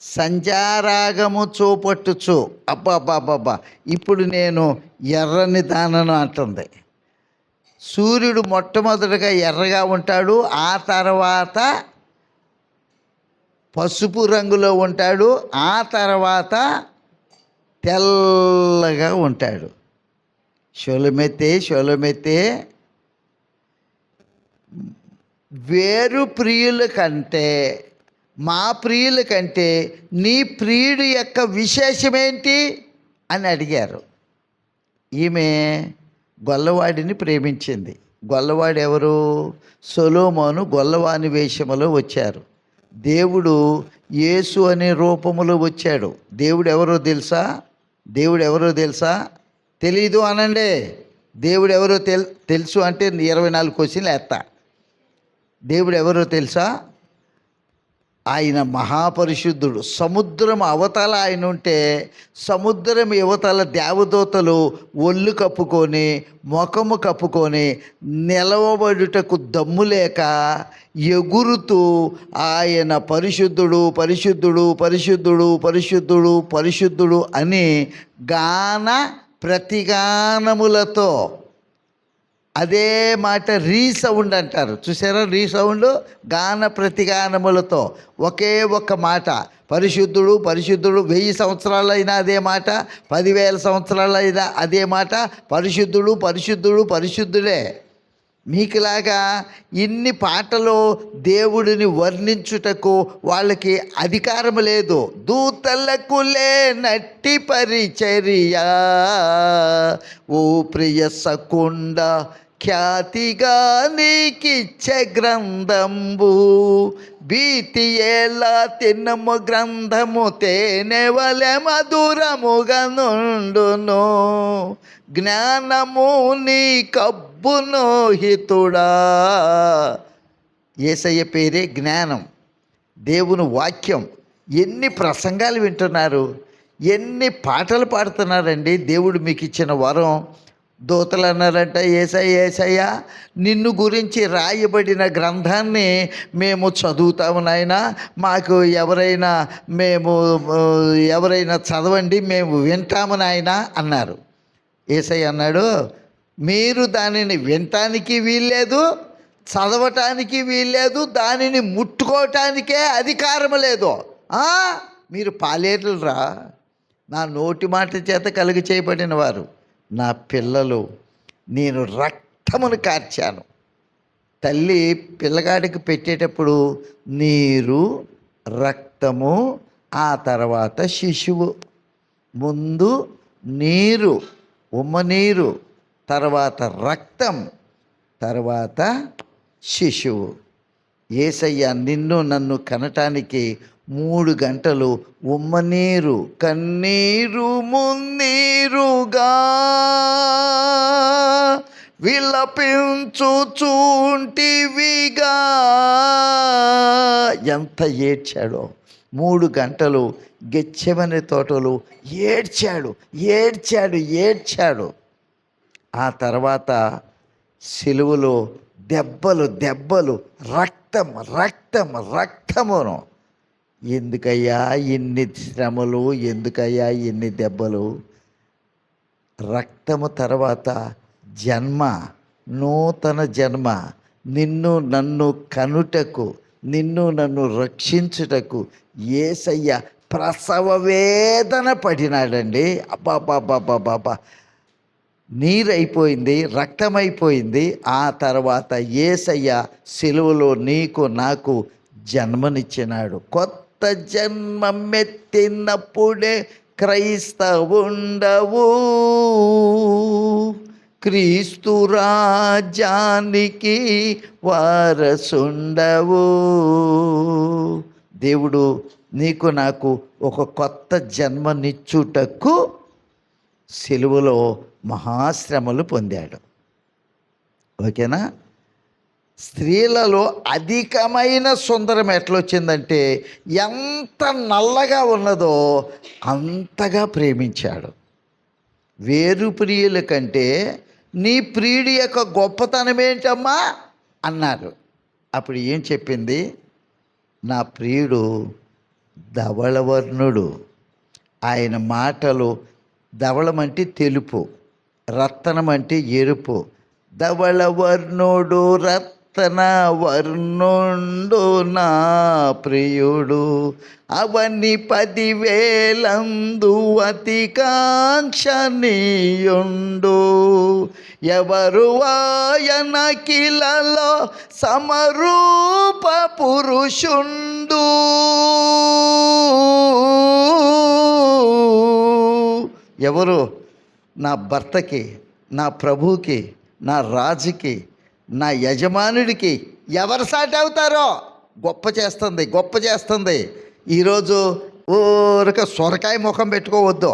సంధ్యారాగము చూపట్టుచు. అబ్బా, ఇప్పుడు నేను ఎర్రని దానను అంటుంది. సూర్యుడు మొట్టమొదటిగా ఎర్రగా ఉంటాడు, ఆ తర్వాత పసుపు రంగులో ఉంటాడు, ఆ తర్వాత తెల్లగా ఉంటాడు. షొలమెతే వేరు ప్రియుల కంటే, మా ప్రియుల కంటే నీ ప్రియుడి యొక్క విశేషమేంటి అని అడిగారు. ఈమె గొల్లవాడిని ప్రేమించింది. గొల్లవాడు ఎవరు? సొలొమోను గొల్లవాని వేషములో వచ్చారు. దేవుడు యేసు అనే రూపములో వచ్చాడు. దేవుడు ఎవరో తెలుసా? తెలీదు అనండి. దేవుడు ఎవరో తెలుసు అంటే 24 క్వశ్చన్లు వేస్తా. దేవుడు ఎవరో తెలుసా? ఆయన మహాపరిశుద్ధుడు. సముద్రం అవతల ఆయన ఉంటే, సముద్రం యువతల దేవదూతలు ఒళ్ళు కప్పుకొని ముఖము కప్పుకొని నిలవబడుటకు దమ్ము లేక ఎగురుతూ ఆయన పరిశుద్ధుడు పరిశుద్ధుడు పరిశుద్ధుడు పరిశుద్ధుడు పరిశుద్ధుడు అని గాన ప్రతిగానములతో, అదే మాట రీసౌండ్ అంటారు, చూసారా? రీసౌండ్, గాన ప్రతిగానములతో ఒకే ఒక్క మాట, పరిశుద్ధుడు పరిశుద్ధుడు. 1000 సంవత్సరాలైనా అదే మాట, 10,000 సంవత్సరాలైనా అదే మాట, పరిశుద్ధుడు పరిశుద్ధుడు పరిశుద్ధుడే. మీకులాగా ఇన్ని పాటలు దేవుడిని వర్ణించుటకు వాళ్ళకి అధికారం లేదు. దూతలకు లేనట్టి పరిచర్య, ఓ ప్రియ సకుండ ఖ్యాతిగా నీకిచ్చే గ్రంథంబు, భీతి ఎలా తిన్నము గ్రంథము తేనెవలె మధురముగా నుండును, జ్ఞానము నీ కబ్బును హితుడా. యేసయ్య పేరే జ్ఞానం, దేవుని వాక్యం. ఎన్ని ప్రసంగాలు వింటున్నారు, ఎన్ని పాటలు పాడుతున్నారండి. దేవుడు మీకు ఇచ్చిన వరం. దూతలు అన్నారంట, యేసయ్య నిన్ను గురించి రాయబడిన గ్రంథాన్ని మేము చదువుతాము నాయనా, మాకు ఎవరైనా చదవండి, మేము వింటాము నాయనా అన్నారు. యేసయ్య అన్నాడు, మీరు దానిని వినటానికి వీల్లేదు, చదవటానికి వీల్లేదు, దానిని ముట్టుకోవటానికే అధికారం లేదు. మీరు పాలేరులరా, నా నోటి మాట చేత కలుగ చేయబడిన వారు, నా పిల్లలు. నేను రక్తమును కార్చాను. తల్లి పిల్లగాడికి పెట్టేటప్పుడు నీరు, రక్తము, ఆ తర్వాత శిశువు. ముందు నీరు, ఉమ్మనీరు, తర్వాత రక్తం, తర్వాత శిశువు. యేసయ్య నిన్ను నన్ను కనటానికి 3 గంటలు ఉమ్మనీరు, కన్నీరు మున్నీరుగా విలపించుచుంటివిగా. ఎంత ఏడ్చాడో! 3 గంటలు గెత్సేమనే తోటలో ఏడ్చాడు. ఆ తర్వాత సిలువలో దెబ్బలు, రక్తమును. ఎందుకయ్యా ఇన్ని శ్రమలు, ఎందుకయ్యా ఇన్ని దెబ్బలు? రక్తము తర్వాత జన్మ, నూతన జన్మ. నిన్ను నన్ను కనుటకు, నిన్ను నన్ను రక్షించుటకు యేసయ్య ప్రసవ వేదన పడినాడండి. అబ్బాబాబాబాబా, నీరైపోయింది, రక్తమైపోయింది. ఆ తర్వాత యేసయ్య సిలువలో నీకు నాకు జన్మనిచ్చినాడు. కొత్త జన్మమెత్తినప్పుడే క్రైస్తవుండవు, క్రీస్తు రాజ్యానికి వారసుండవు. దేవుడు నీకు నాకు ఒక కొత్త జన్మనిచ్చుటకు సిలువలో మహాశ్రమలు పొందాడు. ఓకేనా? స్త్రీలలో అధికమైన సుందరం ఎట్లొచ్చిందంటే, ఎంత నల్లగా ఉన్నదో అంతగా ప్రేమించాడు. వేరు ప్రియుల కంటే నీ ప్రియుడి యొక్క గొప్పతనం ఏంటమ్మా అన్నారు. అప్పుడు ఏం చెప్పింది? నా ప్రియుడు ధవళవర్ణుడు. ఆయన మాటలు, ధవళం అంటే తెలుపు, రత్నం అంటే ఎరుపు. ధవళవర్ణుడు రత్నవర్ణుడు రత్న వర్ణుండు నా ప్రియుడు, అవని 10,000 అతి కాంక్షణీయుండు. ఎవరు ఆయన కిలలో సమరూప పురుషుండు. ఎవరు? నా భర్తకి, నా ప్రభువుకి, నా రాజుకి, నా యజమానుడికి ఎవరు సాటి అవుతారో గొప్ప చేస్తుంది, గొప్ప చేస్తుంది. ఈరోజు ఊరక సొరకాయ ముఖం పెట్టుకోవద్దు.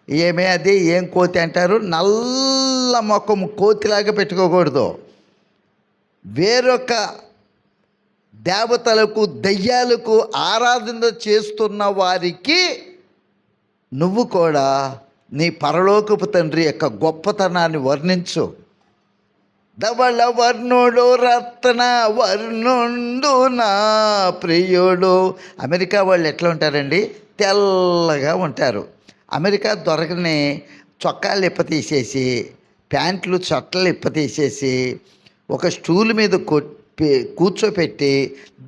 ఏమే అది ఏం కోతి అంటారు, నల్ల ముఖం కోతిలాగా పెట్టుకోకూడదు. వేరొక దేవతలకు దయ్యాలకు ఆరాధన చేస్తున్న వారికి నువ్వు కూడా నీ పరలోకపు తండ్రి యొక్క గొప్పతనాన్ని వర్ణించు. ధవళ వర్ణుడు రత్న వర్ణుండు నా ప్రియుడు. అమెరికా వాళ్ళు ఎట్లా ఉంటారండి? తెల్లగా ఉంటారు. అమెరికా దొరకని చొక్కాలు ఇప్పతీసేసి, ప్యాంట్లు చొట్టలు ఇప్పతీసేసి, ఒక స్టూల్ మీద కూర్చోపెట్టి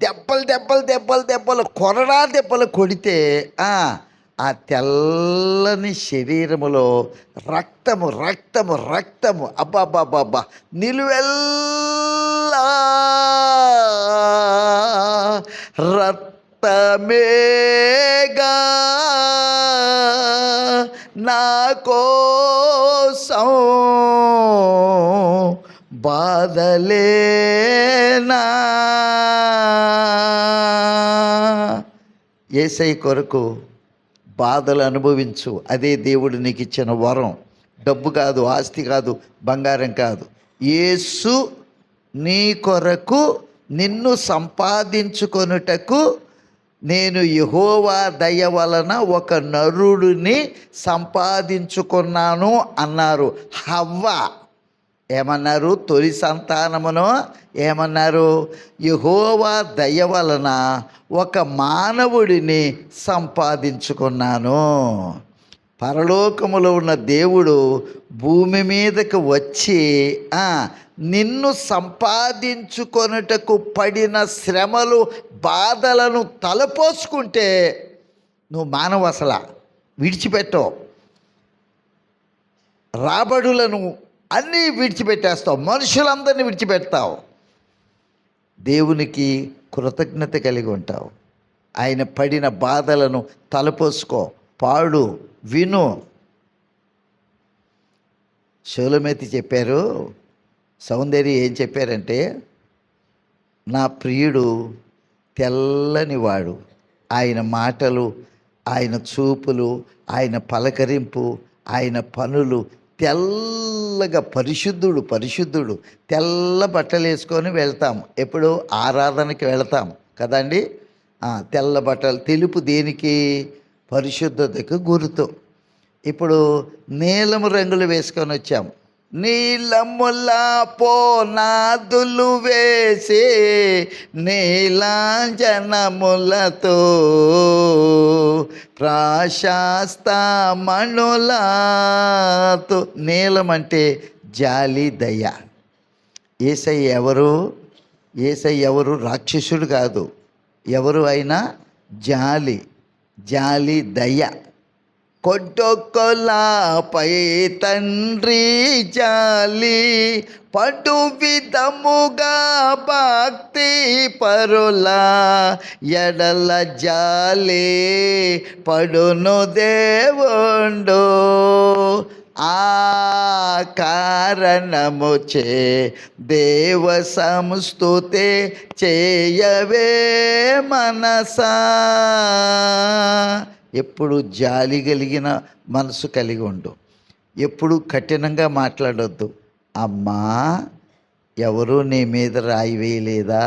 దెబ్బలు దెబ్బలు దెబ్బలు దెబ్బలు కొరడా దెబ్బలు కొడితే ఆ తెల్లని శరీరములో రక్తము రక్తము రక్తము అబ్బాబ్బాబ్బా నిలువెల్లా రక్తమేగా నా కోసం బాధలేనా. యేసయ్య కొరకు బాధలు అనుభవించు. అదే దేవుడు నీకు ఇచ్చిన వరం. డబ్బు కాదు, ఆస్తి కాదు, బంగారం కాదు. యేసు నీ కొరకు నిన్ను సంపాదించుకొనుటకు నేను యెహోవా దయ వలన ఒక నరుడిని సంపాదించుకున్నాను అన్నారు. హవ్వ ఏమన్నారు? తొలి సంతానమును ఏమన్నారు? యెహోవా దయ వలన ఒక మానవుడిని సంపాదించుకున్నాను. పరలోకములో ఉన్న దేవుడు భూమి మీదకు వచ్చి నిన్ను సంపాదించుకొనుటకు పడిన శ్రమలు బాధలను తలపోసుకుంటే నువ్వు మానవ అసలు విడిచిపెట్టవు. రాబడులను అన్నీ విడిచిపెట్టేస్తావు, మనుషులందరినీ విడిచిపెడతావు. దేవునికి కృతజ్ఞత కలిగి ఉంటావు. ఆయన పడిన బాధలను తలపోసుకో, పాడు, విను. షోలమేతి చెప్పారు, సౌందర్య ఏం చెప్పారంటే, నా ప్రియుడు తెల్లనివాడు, ఆయన మాటలు, ఆయన చూపులు, ఆయన పలకరింపు, ఆయన పనులు తెల్లగా పరిశుద్ధుడు పరిశుద్ధుడు. తెల్ల బట్టలు వేసుకొని వెళ్తాం, ఎప్పుడు ఆరాధనకి వెళతాం కదండి. తెల్ల బట్టలు, తెలుపు దేనికి? పరిశుద్ధతకు గుర్తు. ఇప్పుడు నీలము రంగులు వేసుకొని వచ్చాం. నీలములా పోనాదులు వేసే నీలాంజనములతో ప్రాశాస్తమణులతో. నీలం అంటే జాలి, దయ. యేసయ్య ఎవరు? యేసయ్య ఎవరు? రాక్షసుడు కాదు. ఎవరు అయినా జాలి, జాలి, దయ. కొట్టొక్కలాపై తండ్రి జాలి పటు విధముగా భక్తి పరులా ఎడల జాలి పడును దేవుండు. ఆ కారణముచే దేవ సంస్తుతే చేయవే మనసా. ఎప్పుడు జాలి కలిగిన మనసు కలిగి ఉండు. ఎప్పుడు కఠినంగా మాట్లాడొద్దు. అమ్మా, ఎవరు నీ మీద రాయి వేయలేదా?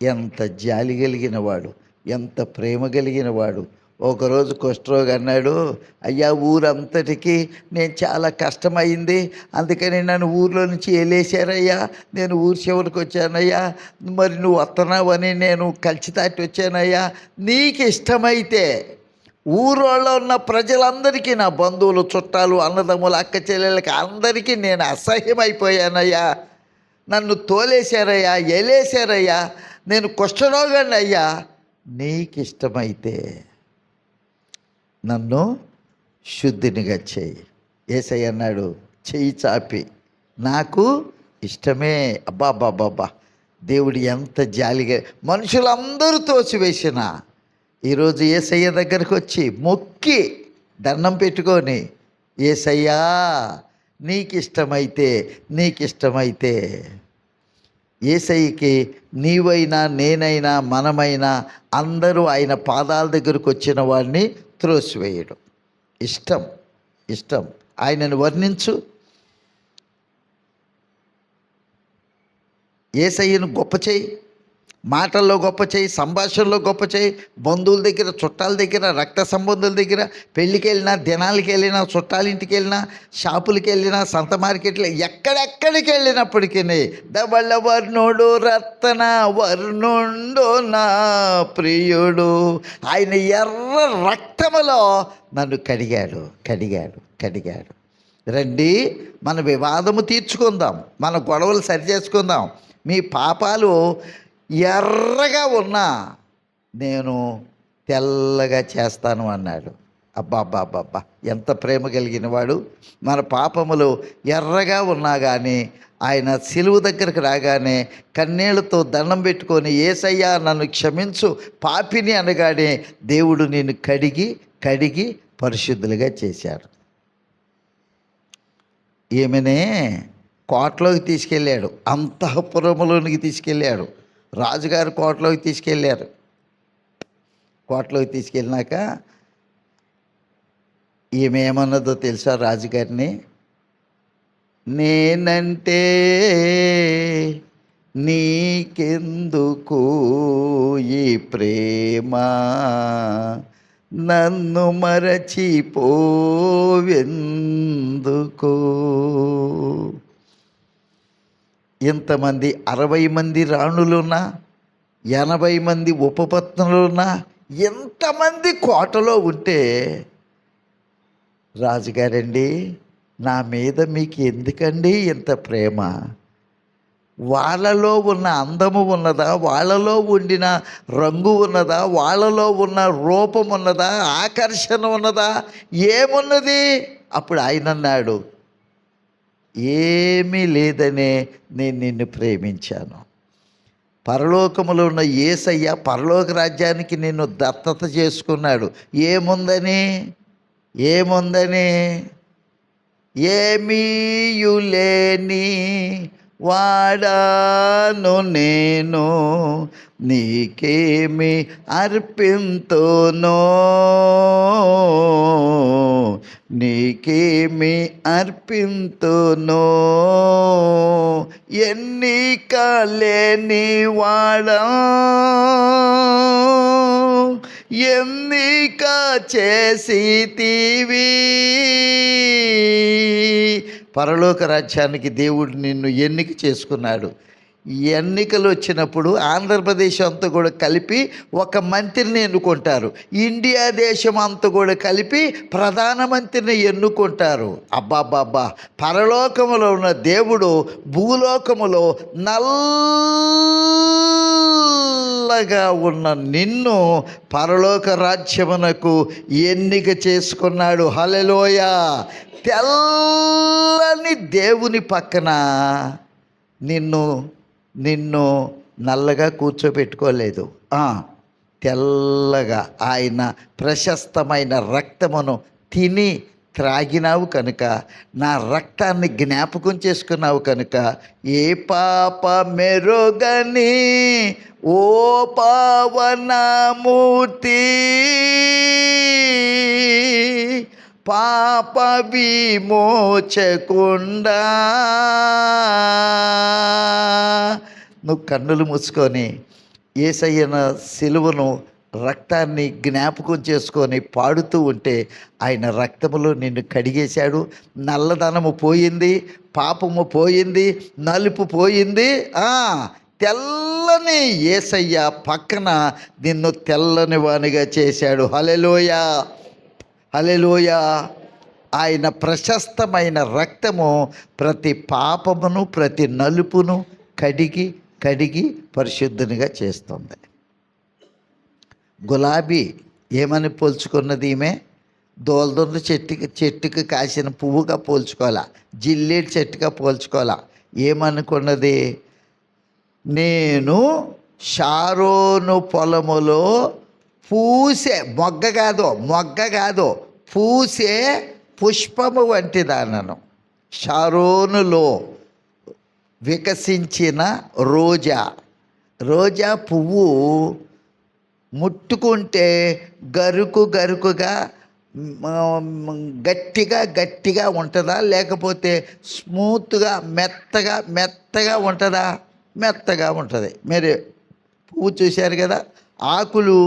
ఎంత జాలి కలిగిన వాడు, ఎంత ప్రేమ కలిగిన వాడు. ఒకరోజు కుష్ఠరోగి అన్నాడు, అయ్యా ఊరంతటికి నేను చాలా కష్టమైంది, అందుకని నన్ను ఊర్లో నుంచి వెళ్ళేశారయ్యా, నేను ఊరి చివరికి వచ్చానయ్యా, మరి నువ్వు వస్తున్నావని నేను కలిసి తాటి వచ్చానయ్యా. నీకు ఇష్టమైతే ఊరోళ్ళో ఉన్న ప్రజలందరికీ, నా బంధువులు, చుట్టాలు, అన్నదమ్ములు, అక్క చెల్లెళ్ళకి అందరికీ నేను అసహ్యమైపోయానయ్యా, నన్ను తోలేశారయ్యా, ఏలేశారయ్యా, నేను కుష్ఠరోగాన్ని అయ్యా, నీకిష్టమైతే నన్ను శుద్ధినిగా చేయి. యేసయ్య అన్నాడు, చెయ్యి చాపి, నాకు ఇష్టమే. అబ్బాబ్బాబ్బా, దేవుడు ఎంత జాలిగా, మనుషులందరూ తోసివేసిన ఈరోజు యేసయ్య దగ్గరికి వచ్చి మొక్కి దండం పెట్టుకొని, యేసయ్యా నీకిష్టమైతే యేసయ్యకి నీవైనా నేనైనా మనమైనా అందరూ ఆయన పాదాల దగ్గరకు వచ్చిన వాడిని త్రోసివేయడం ఇష్టం. ఆయనను వర్ణించు. యేసయ్యను గొప్ప చేయి, మాటల్లో గొప్ప చేయి, సంభాషణలో గొప్ప చేయి. బంధువుల దగ్గర, చుట్టాల దగ్గర, రక్త సంబంధుల దగ్గర, పెళ్ళికి వెళ్ళినా, దినాలకి వెళ్ళినా, చుట్టాలింటికి వెళ్ళినా, షాపులకి వెళ్ళినా, సంత మార్కెట్లో, ఎక్కడెక్కడికి వెళ్ళినప్పటికీ ధవళ వర్ణుడు రత్న వర్ణుండు నా ప్రియుడు, ఆయన ఎర్ర రక్తములో నన్ను కడిగాడు. రండి, మన వివాదము తీర్చుకుందాం, మన గొడవలు సరిచేసుకుందాం. మీ పాపాలు ఎర్రగా ఉన్నా నేను తెల్లగా చేస్తాను అన్నాడు. అబ్బాబ్బాబ్బా, ఎంత ప్రేమ కలిగిన వాడు. మన పాపములు ఎర్రగా ఉన్నా కానీ ఆయన సిలువ దగ్గరకు రాగానే కన్నీళ్లతో దండం పెట్టుకొని, యేసయ్యా నన్ను క్షమించు పాపిని అనగానే దేవుడు నిన్ను కడిగి పరిశుద్ధులుగా చేశాడు. ఈమెనే కోటలోకి తీసుకెళ్ళాడు, అంతఃపురములోనికి తీసుకెళ్ళాడు, రాజుగారి కోటలోకి తీసుకెళ్ళారు. కోటలోకి తీసుకెళ్ళినాక ఈమె ఏమన్నదో తెలుసా రాజుగారిని? నేనంటే నీకెందుకు ఈ ప్రేమ, నన్ను మరచిపోవెందుకు? ఇంతమంది 60 మంది రాణులున్నా, 80 మంది ఉపపత్నులున్నా, ఎంతమంది కోటలో ఉంటే, రాజుగారండి నా మీద మీకు ఎందుకండి ఇంత ప్రేమ? వాళ్ళలో ఉన్న అందము ఉన్నదా, వాళ్ళలో ఉండిన రంగు ఉన్నదా, వాళ్ళలో ఉన్న రూపం ఉన్నదా, ఆకర్షణ ఉన్నదా, ఏమున్నది? అప్పుడు ఆయన అన్నాడు, ఏమీ లేదనే నేను నిన్ను ప్రేమించాను. పరలోకములో ఉన్న యేసయ్య పరలోక రాజ్యానికి నిన్ను దత్తత చేసుకున్నాడు. ఏముందని? ఏమీయులేని వాడాను నేను, నీకేమి అర్పింతునో, ఎన్నిక లేని వాడా, ఎన్నిక చేసితివి. పరలోక రాజ్యానికి దేవుడు నిన్ను ఎన్నిక చేసుకున్నాడు. ఎన్నికలు వచ్చినప్పుడు ఆంధ్రప్రదేశ్ అంతా కూడా కలిపి ఒక మంత్రిని ఎన్నుకుంటారు, ఇండియా దేశం అంతా కూడా కలిపి ప్రధానమంత్రిని ఎన్నుకుంటారు. అబ్బాబ్బాబ్బా, పరలోకములో ఉన్న దేవుడు భూలోకములో నల్లగా ఉన్న నిన్ను పరలోక రాజ్యమునకు ఎన్నిక చేసుకున్నాడు. హల్లెలూయా. తెల్లని దేవుని పక్కన నిన్ను నల్లగా కూర్చోబెట్టుకోలేదు. తెల్లగా ఆయన ప్రశస్తమైన రక్తమును తిని త్రాగినావు కనుక, నా రక్తాన్ని జ్ఞాపకం చేసుకున్నావు కనుక, ఏ పాప మెరుగని ఓ పావనమూర్తి, పాప విమోచకుండా, నువ్వు కన్నులు మూసుకొని యేసయ్యన సిలువను రక్తాన్ని జ్ఞాపకం చేసుకొని పాడుతూ ఉంటే ఆయన రక్తములో నిన్ను కడిగేశాడు. నల్లదనము పోయింది, పాపము పోయింది, నలుపు పోయింది. తెల్లని యేసయ్య పక్కన నిన్ను తెల్లని వానిగా చేశాడు. హల్లెలూయా, హల్లెలూయా. ఆయన ప్రశస్తమైన రక్తము ప్రతి పాపమును, ప్రతి నలుపును కడిగి కడిగి పరిశుద్ధునిగా చేస్తుంది. గులాబీ ఏమని పోల్చుకున్నది ఈమె? దోలదొండ చెట్టుకి కాసిన పువ్వుగా పోల్చుకోవాలా, జిల్లేడు చెట్టుగా పోల్చుకోవాలా. ఏమనుకున్నది? నేను షారోను పొలములో పూసే మొగ్గ కాదు పూసే పుష్పము వంటిదానను. షారోనులో వికసించిన రోజా పువ్వు ముట్టుకుంటే గరుకుగా గట్టిగా ఉంటుందా, లేకపోతే స్మూత్గా మెత్తగా ఉంటుందా? మెత్తగా ఉంటుంది. మీరు పువ్వు చూశారు కదా, ఆకులు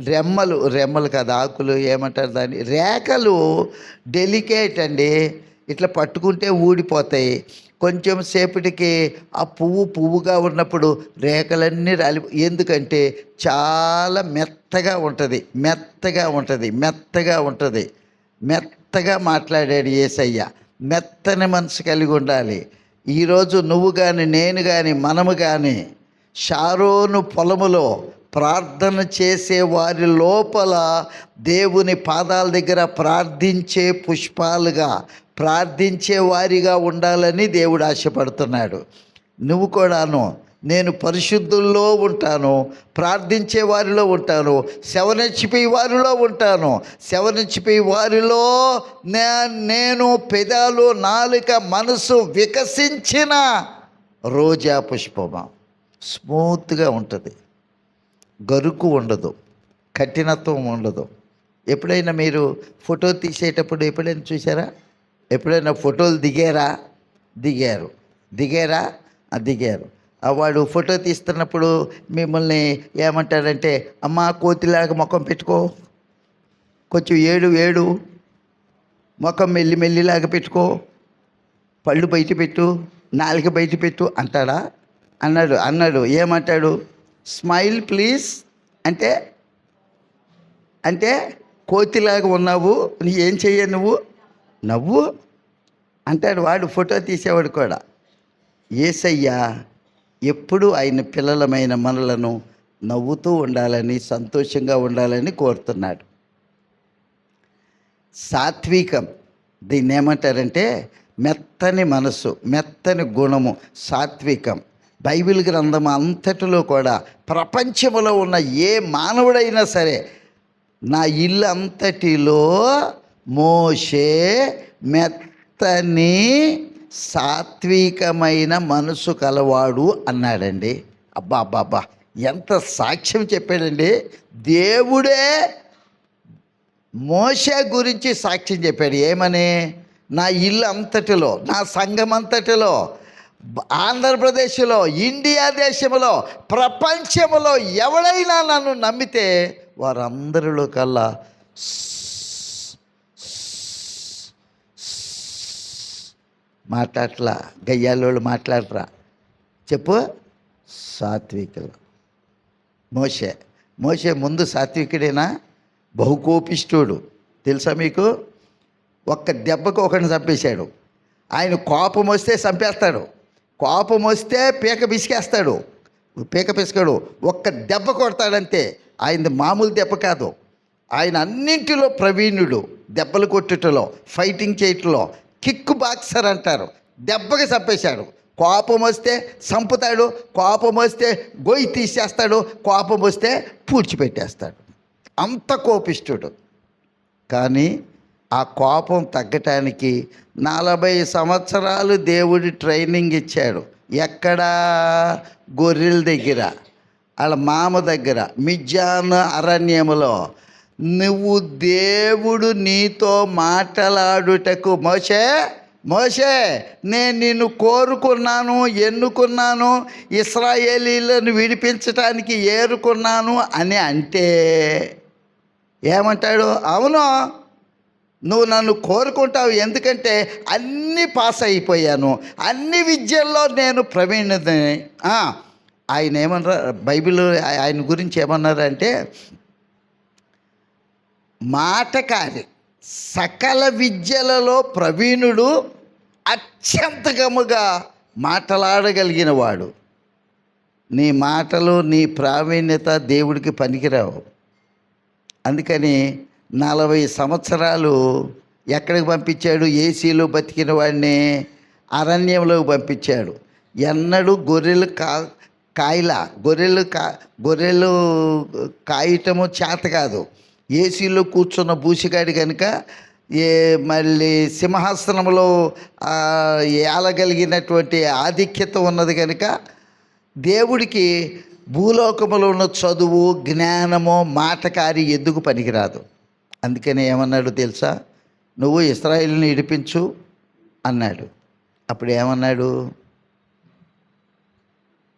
రెమ్మలు కాదు, ఆకులు ఏమంటారు దాన్ని, రేఖలు డెలికేట్ అండి. ఇట్లా పట్టుకుంటే ఊడిపోతాయి. కొంచెం సేపటికి ఆ పువ్వుగా ఉన్నప్పుడు రేఖలన్నీ ఎందుకంటే చాలా మెత్తగా ఉంటుంది. మెత్తగా మాట్లాడాడు యేసయ్య. మెత్తని మనసు కలిగి ఉండాలి. ఈరోజు నువ్వు కానీ, నేను కానీ, మనము కానీ షారోను పొలములో ప్రార్థన చేసే వారి లోపల దేవుని పాదాల దగ్గర ప్రార్థించే పుష్పాలుగా, ప్రార్థించే వారిగా ఉండాలని దేవుడు ఆశపడుతున్నాడు. నువ్వు కూడాను, నేను పరిశుద్ధుల్లో ఉంటాను, ప్రార్థించే వారిలో ఉంటాను, శవనెచ్చిపోయి వారిలో ఉంటాను. శవనెచ్చిపోయి వారిలో నేను పెదాలు, నాలుక, మనసు వికసించిన రోజా పుష్పమా. స్మూత్గా ఉంటుంది, గరుకు ఉండదు, కఠినత్వం ఉండదు. ఎప్పుడైనా మీరు ఫోటో తీసేటప్పుడు ఎప్పుడైనా చూసారా? ఎప్పుడైనా ఫోటోలు దిగారు. వాడు ఫోటో తీస్తున్నప్పుడు మిమ్మల్ని ఏమంటాడంటే, అమ్మా కోతిలాగా ముఖం పెట్టుకో, కొంచెం ఏడు ముఖం మెల్లిలాగా పెట్టుకో, పళ్ళు బయట పెట్టు, నాలుక బయట పెట్టు అంటాడా? అన్నాడు. ఏమంటాడు? స్మైల్ ప్లీజ్ అంటే కోతిలాగా ఉన్నావు, నీ ఏం చెయ్య నువ్వు, నవ్వు అంటాడు వాడు, ఫోటో తీసేవాడు కూడా. యేసయ్య ఎప్పుడు ఆయన పిల్లలమైన మనలను నవ్వుతూ ఉండాలని, సంతోషంగా ఉండాలని కోరుతున్నాడు. సాత్వికం, దీన్ని ఏమంటారంటే మెత్తని మనసు, మెత్తని గుణము, సాత్వికం. బైబిల్ గ్రంథం అంతటిలో కూడా ప్రపంచంలో ఉన్న ఏ మానవుడైనా సరే, నా ఇల్లు అంతటిలో మోషే మెత్తని సాత్వికమైన మనసు కలవాడు అన్నాడండి. అబ్బా ఎంత సాక్ష్యం చెప్పాడండి. దేవుడే మోషే గురించి సాక్ష్యం చెప్పాడు. ఏమని? నా ఇల్లు అంతటిలో, నా సంఘం అంతటిలో, ఆంధ్రప్రదేశ్లో, ఇండియా దేశంలో, ప్రపంచంలో ఎవడైనా నన్ను నమ్మితే వారందరిలో కల్లా మాట్లాడలా, గయ్యాలోళ్ళు మాట్లాడరా, చెప్పు, సాత్వికులు. మోషే ముందు సాత్వికుడేనా? బహుకోపిష్ఠుడు తెలుసా మీకు? ఒక్క దెబ్బకు ఒకరిని చంపేశాడు. ఆయన కోపం వస్తే చంపేస్తాడు, కోపం వస్తే పీక పిసికాడు, ఒక్క దెబ్బ కొడతాడంతే. ఆయనది మామూలు దెబ్బ కాదు. ఆయన అన్నింటిలో ప్రవీణుడు. దెబ్బలు కొట్టుటలో, ఫైటింగ్ చేయటంలో కిక్ బాక్సర్ అంటారు. దెబ్బకి చంపేశాడు. కోపం వస్తే చంపుతాడు, కోపం వస్తే గొయ్యి తీసేస్తాడు, కోపం వస్తే పూడ్చిపెట్టేస్తాడు. అంత కోపిష్ఠుడు. కానీ ఆ కోపం తగ్గటానికి 40 సంవత్సరాలు దేవుడి ట్రైనింగ్ ఇచ్చాడు. ఎక్కడా? గొర్రెల దగ్గర, వాళ్ళ మామ దగ్గర, మిద్యాను అరణ్యములో. నువ్వు దేవుడు నీతో మాట్లాడుటకు, మోషే నేను నిన్ను కోరుకున్నాను, ఎన్నుకున్నాను, ఇశ్రాయేలీలను విడిపించటానికి ఏరుకున్నాను అని అంటే ఏమంటాడు? అవును, నువ్వు నన్ను కోరుకుంటావు, ఎందుకంటే అన్నీ పాస్ అయిపోయాను, అన్ని విద్యల్లో నేను ప్రవీణుడిని. ఆయన ఏమన్నారు బైబిల్ ఆయన గురించి ఏమన్నారంటే, మాటకారి, సకల విద్యలలో ప్రవీణుడు, అత్యంతకముగా మాట్లాడగలిగిన వాడు. నీ మాటలు, నీ ప్రావీణ్యత దేవుడికి పనికిరావు. అందుకని 40 సంవత్సరాలు ఎక్కడికి పంపించాడు? ఏసీలో బతికిన వాడిని అరణ్యంలోకి పంపించాడు. ఎన్నడూ గొర్రెలు గొర్రెలు కాయటము చేత కాదు. ఏసీలో కూర్చున్న బూసిగాడి కనుక మళ్ళీ సింహాసనంలో ఏలగలిగినటువంటి ఆధిక్యత ఉన్నది కనుక దేవుడికి భూలోకములో ఉన్న చదువు, జ్ఞానము, మాటకారి ఎందుకు పనికిరాదు. అందుకని ఏమన్నాడు తెలుసా? నువ్వు ఇశ్రాయేలుని విడిపించు అన్నాడు. అప్పుడు ఏమన్నాడు?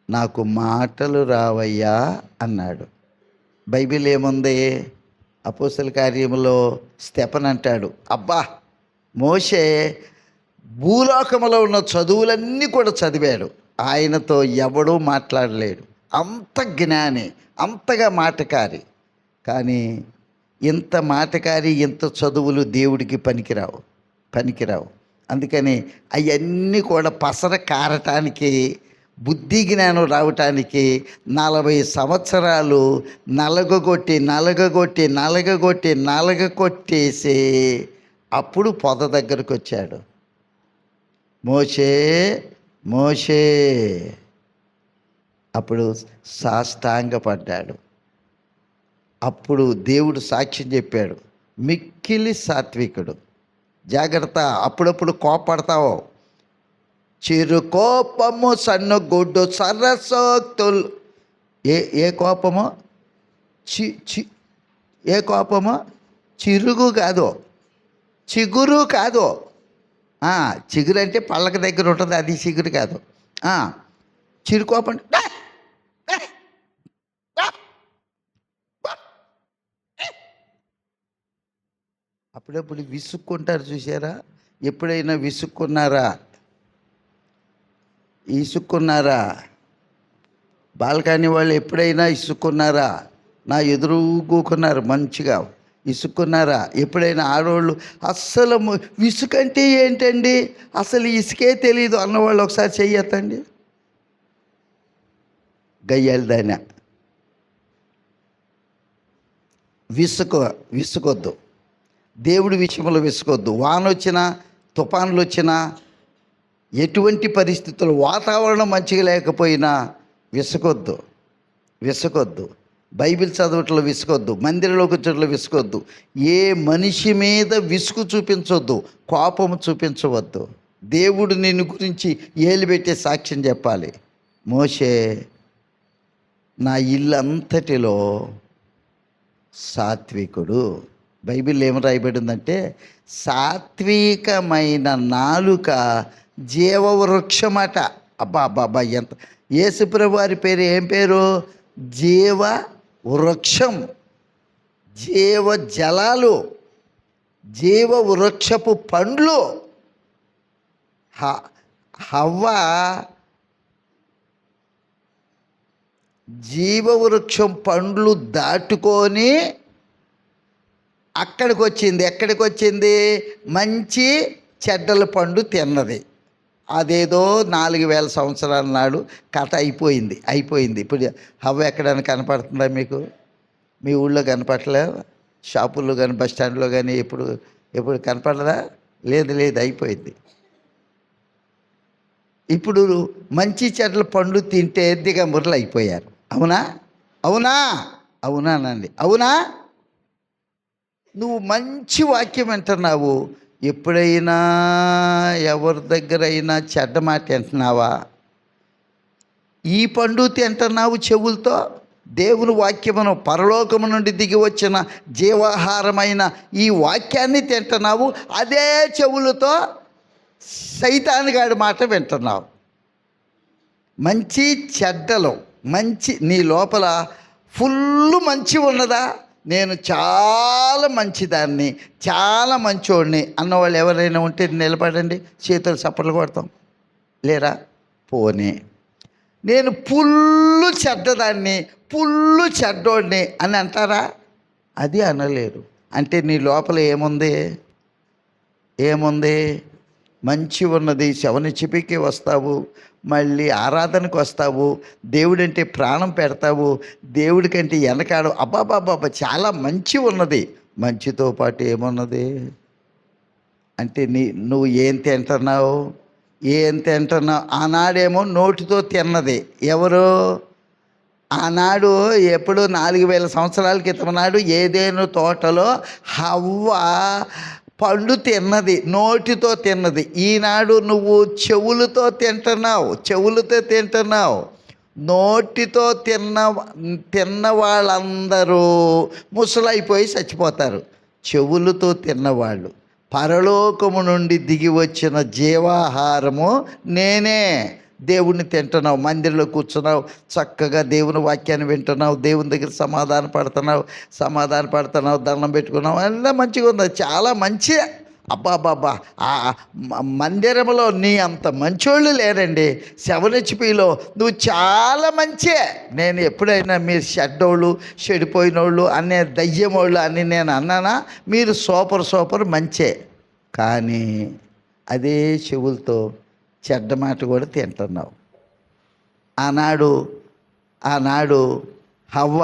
నాకు మాటలు రావయ్యా అన్నాడు. బైబిల్ ఏముంది? అపోస్తల కార్యములో స్టెఫన్ అంటాడు, అబ్బా మోషే భూలోకములో ఉన్న చదువులన్నీ కూడా చదివాడు, ఆయనతో ఎవడూ మాట్లాడలేడు. అంత జ్ఞాని, అంతగా మాటకారి. కానీ ఇంత మాటకారి, ఇంత చదువులు దేవుడికి పనికిరావు. అందుకని అవన్నీ కూడా పసర కారటానికి, బుద్ధి జ్ఞానం రావటానికి 40 సంవత్సరాలు నలగగొట్టేసి అప్పుడు పొద దగ్గరకు వచ్చాడు. మోషే అప్పుడు సాష్టాంగపడ్డాడు. అప్పుడు దేవుడు సాక్ష్యం చెప్పాడు, మిక్కిలి సాత్వికుడు. జాగ్రత్త, అప్పుడప్పుడు కోపడతావు. చిరు కోపము సన్నగొడ్డు సరసోక్తులు. ఏ కోపము? ఏ కోపము? చిరుగు కాదు, చిగురు కాదు. చిగురు అంటే పళ్ళకి దగ్గర ఉంటుంది, అది చిగురు కాదు. చిరు కోపం అప్పుడప్పుడు విసుక్కుంటారు, చూసారా? ఎప్పుడైనా ఇసుక్కున్నారా? బాల్కనీ వాళ్ళు ఎప్పుడైనా ఇసుక్కున్నారా? నా ఎదురు కూకున్నారు, మంచిగా ఇసుక్కున్నారా? ఎప్పుడైనా ఆడవాళ్ళు అస్సలు విసుకంటే ఏంటండి, అసలు ఇసుకే తెలీదు అన్నవాళ్ళు ఒకసారి చెయ్యొద్దండి. గయ్యాలి దాన్ని విసుకొద్దు. దేవుడి విషయంలో విసుకొద్దు. వాన వచ్చినా, తుఫాన్లు వచ్చినా, ఎటువంటి పరిస్థితులు, వాతావరణం మంచిగా లేకపోయినా విసుకొద్దు. బైబిల్ చదవట్లో విసుకొద్దు, మందిరంలోకి వచ్చేట్లో విసుకొద్దు. ఏ మనిషి మీద విసుగు చూపించొద్దు, కోపము చూపించవద్దు. దేవుడు నిన్ను గురించి ఏలు పెట్టే సాక్ష్యం చెప్పాలి. మోషే నా ఇల్లంతటిలో సాత్వికుడు. బైబిల్ ఏం రాయబడిందంటే, సాత్వికమైన నాలుక జీవవృక్షమట. అబ్బా ఎంత! యేసుప్రభు వారి పేరు ఏం పేరు? జీవవృక్షం. జీవజలాలు, జీవవృక్షపు పండ్లు. హవ్వ జీవవృక్షం పండ్లు దాటుకొని ఎక్కడికి వచ్చింది? మంచి చెడ్డల పండు తిన్నది. అదేదో 4000 సంవత్సరాల నాడు కథ అయిపోయింది. ఇప్పుడు హవ్వ ఎక్కడైనా కనపడుతుందా మీకు? మీ ఊళ్ళో కనపడలే? షాపుల్లో కానీ, బస్ స్టాండ్లో కానీ ఎప్పుడు కనపడదా? లేదు, అయిపోయింది. ఇప్పుడు మంచి చెడ్డల పండు తింటే దిగంబరులు అయిపోయారు. అవునానండి. అవునా? నువ్వు మంచి వాక్యం వింటున్నావు, ఎప్పుడైనా ఎవరి దగ్గరైనా చెడ్డ మాట వింటున్నావా? ఈ పండు తింటున్నావు చెవులతో. దేవుని వాక్యమును, పరలోకము నుండి దిగి వచ్చిన జీవాహారమైన ఈ వాక్యాన్ని తింటున్నావు. అదే చెవులతో సైతానుగాడి మాట వింటున్నావు. మంచి చెడ్డలు, నీ లోపల ఫుల్ మంచి ఉన్నదా? నేను చాలా మంచిదాన్ని, చాలా మంచోడిని అన్నవాళ్ళు ఎవరైనా ఉంటే నిలబడండి, చేతులు చప్పట్లు కొడతాం. లేరా? పోనీ నేను ఫుల్లు చెడ్డదాన్ని, ఫుల్లు చెడ్డోడిని అని అంటారా? అది అనలేరు. అంటే నీ లోపల ఏముంది? మంచి ఉన్నది. శవని చిపికి వస్తావు, మళ్ళీ ఆరాధనకు వస్తావు, దేవుడంటే ప్రాణం పెడతావు, దేవుడికంటే వెనకాడు. అబ్బాబాబాబా చాలా మంచి ఉన్నది. మంచితో పాటు ఏమున్నది అంటే నువ్వు ఏం తింటున్నావు, ఏం తింటున్నావు? ఆనాడేమో నోటితో తిన్నది ఎవరు? ఆనాడు ఎప్పుడు 4000 సంవత్సరాల క్రితం నాడు ఏదేను తోటలో హవ్వ పండు తిన్నది, నోటితో తిన్నది. ఈనాడు నువ్వు చెవులతో తింటున్నావు. నోటితో తిన్న వాళ్ళందరూ ముసలైపోయి చచ్చిపోతారు. చెవులతో తిన్నవాళ్ళు పరలోకము నుండి దిగి వచ్చిన జీవాహారము నేనే. దేవుణ్ణి తింటున్నావు, మందిరంలో కూర్చున్నావు, చక్కగా దేవుని వాక్యాన్ని వింటున్నావు, దేవుని దగ్గర సమాధాన పడుతున్నావు, దండం పెట్టుకున్నావు, అలా మంచిగా ఉంది, చాలా మంచి. అబ్బాబాబా, ఆ మందిరంలో నీ అంత మంచోళ్ళు లేరండి. 7HP నువ్వు చాలా మంచే. నేను ఎప్పుడైనా మీరు చెడ్డోళ్ళు, చెడిపోయినోళ్ళు అనే దయ్యమోళ్ళు అని నేను అన్నానా? మీరు సూపర్ మంచే. కానీ అదే చెవులతో చెడ్డ మాట కూడా తింటున్నావు. ఆనాడు హవ్వ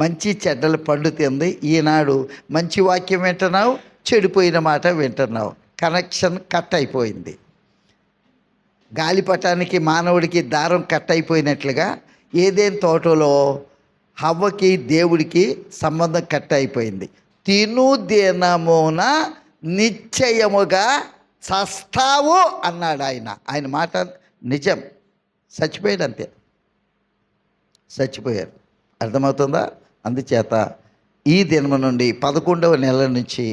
మంచి చెడ్డల పండు తింది, ఈనాడు మంచి వాక్యం వింటున్నావు, చెడిపోయిన మాట వింటున్నావు. కనెక్షన్ కట్ అయిపోయింది. గాలిపటానికి మానవుడికి దారం కట్ అయిపోయినట్లుగా ఏదేని తోటలో హవ్వకి దేవుడికి సంబంధం కట్ అయిపోయింది. తిను దినమున నిశ్చయముగా చస్తావు అన్నాడు ఆయన మాట నిజం. చచ్చిపోయాడు, అంతే, చచ్చిపోయారు. అర్థమవుతుందా? అందుచేత ఈ దినము నుండి 11వ నెల నుంచి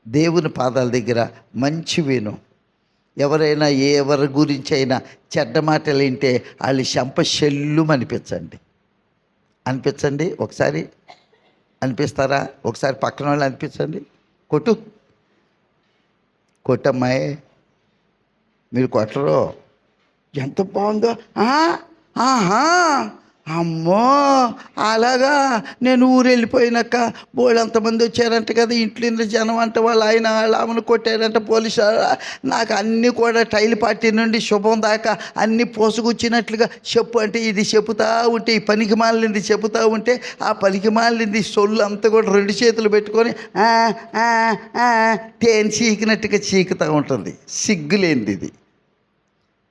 దేవుని పాదాల దగ్గర మంచి విను. ఎవరైనా ఎవరి గురించి అయినా చెడ్డ మాటలు వింటే వాళ్ళు చెంప షెల్లు అనిపించండి. ఒకసారి అనిపిస్తారా? ఒకసారి పక్కన వాళ్ళు అనిపించండి. కొట్టమ్మాయి, మీరు కొట్టరు. ఎంత బాగుందో, ఆహా, అమ్మో, అలాగా. నేను ఊరు వెళ్ళిపోయినాక బోళ్ళంతమంది వచ్చారంట కదా, ఇంట్లో జనం అంట, వాళ్ళ ఆమెను కొట్టారంట పోలీసు. నాకు అన్నీ కూడా టైల్ పార్టీ నుండి శుభం దాకా అన్నీ పోసుకొచ్చినట్లుగా చెప్పు అంటే ఇది చెబుతూ ఉంటే, ఈ పనికి మాలింది చెబుతూ ఉంటే, ఆ పనికి మాలింది సొల్లు అంతా కూడా 2 చేతులు పెట్టుకొని తేనె చీకినట్టుగా చీకుతూ ఉంటుంది. సిగ్గులేంది ఇది.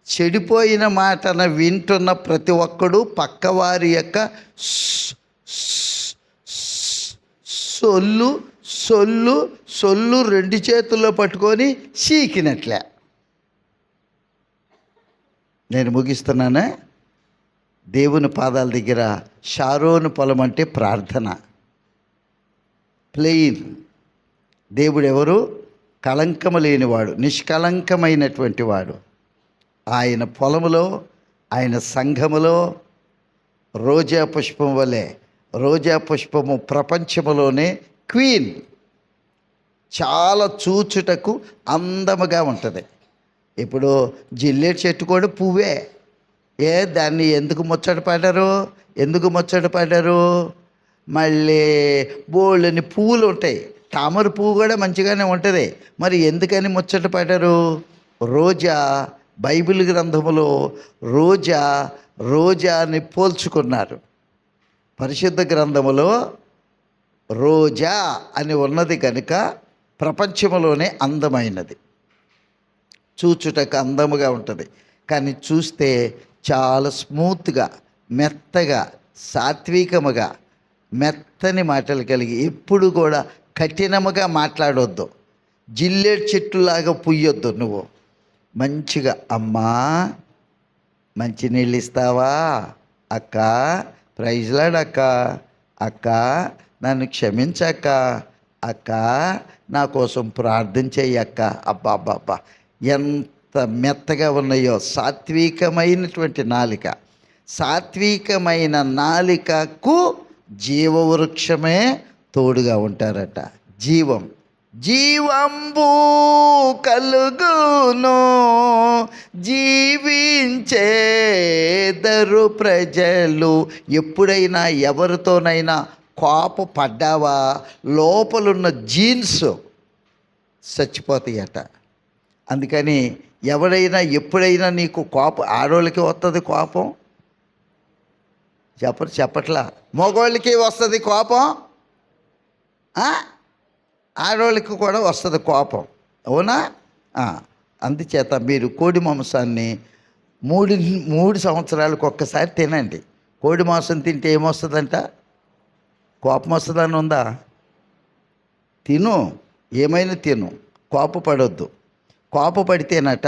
చెడిపోయిన మాటను వింటున్న ప్రతి ఒక్కడు పక్కవారి యొక్క సొల్లు 2 చేతుల్లో పట్టుకొని చీకినట్లే. నేను ముగిస్తున్నానే. దేవుని పాదాల దగ్గర షారోను పొలం అంటే ప్రార్థన. ప్లెయిన్. దేవుడు ఎవరు? కళంకము లేనివాడు, నిష్కళంకమైనటువంటి వాడు. ఆయన పొలములో, ఆయన సంఘములో రోజా పుష్పం వలె, రోజా పుష్పము ప్రపంచములోనే క్వీన్. చాలా చూచుటకు అందముగా ఉంటుంది. ఇప్పుడు జిల్లేడు చెట్టు కూడా పువ్వే. దాన్ని ఎందుకు ముచ్చట పడ్డారు? మళ్ళీ బోళ్ళని పువ్వులు ఉంటాయి. తామర పువ్వు కూడా మంచిగానే ఉంటుంది. మరి ఎందుకని ముచ్చట పడ్డారు? రోజా, బైబిల్ గ్రంథములో రోజాని పోల్చుకున్నారు. పరిశుద్ధ గ్రంథములో రోజా అని ఉన్నది కనుక ప్రపంచంలోనే అందమైనది, చూచుటకు అందముగా ఉంటుంది. కానీ చూస్తే చాలా స్మూత్గా, మెత్తగా, సాత్వికముగా, మెత్తని మాటలు కలిగి, ఎప్పుడు కూడా కఠినముగా మాట్లాడొద్దు. జిల్లేడు చెట్టులాగా పుయ్యొద్దు. నువ్వు మంచిగా, అమ్మా మంచినీళ్ళు ఇస్తావా అక్క, ప్రైజ్లాడ్ అక్క, అక్క నన్ను క్షమించక్క, అక్క నా కోసం ప్రార్థన చెయ్యక్క. అబ్బా ఎంత మెత్తగా ఉన్నాయో. సాత్వికమైనటువంటి నాలిక. సాత్వికమైన నాలికకు జీవవృక్షమే తోడుగా ఉంటారట. జీవంబు కలుగును, జీవించేదరు ప్రజలు. ఎప్పుడైనా ఎవరితోనైనా కోపపడ్డావా, లోపలున్న జీన్స్ చచ్చిపోతాయట. అందుకని ఎవరైనా ఎప్పుడైనా నీకు కోపం, ఆడవాళ్ళకి వస్తుంది కోపం, చెప్పట్లా, మగవాళ్ళకి వస్తుంది కోపం, ఆడవాళ్ళకి కూడా వస్తుంది కోపం, అవునా? అందుచేత మీరు కోడి మాంసాన్ని మూడు సంవత్సరాలకు ఒక్కసారి తినండి. కోడి మాంసం తింటే ఏమొస్తుందంట? కోపం వస్తుందని ఉందా? తిను, ఏమైనా తిను, కోపపడొద్దు. కోపపడితేనట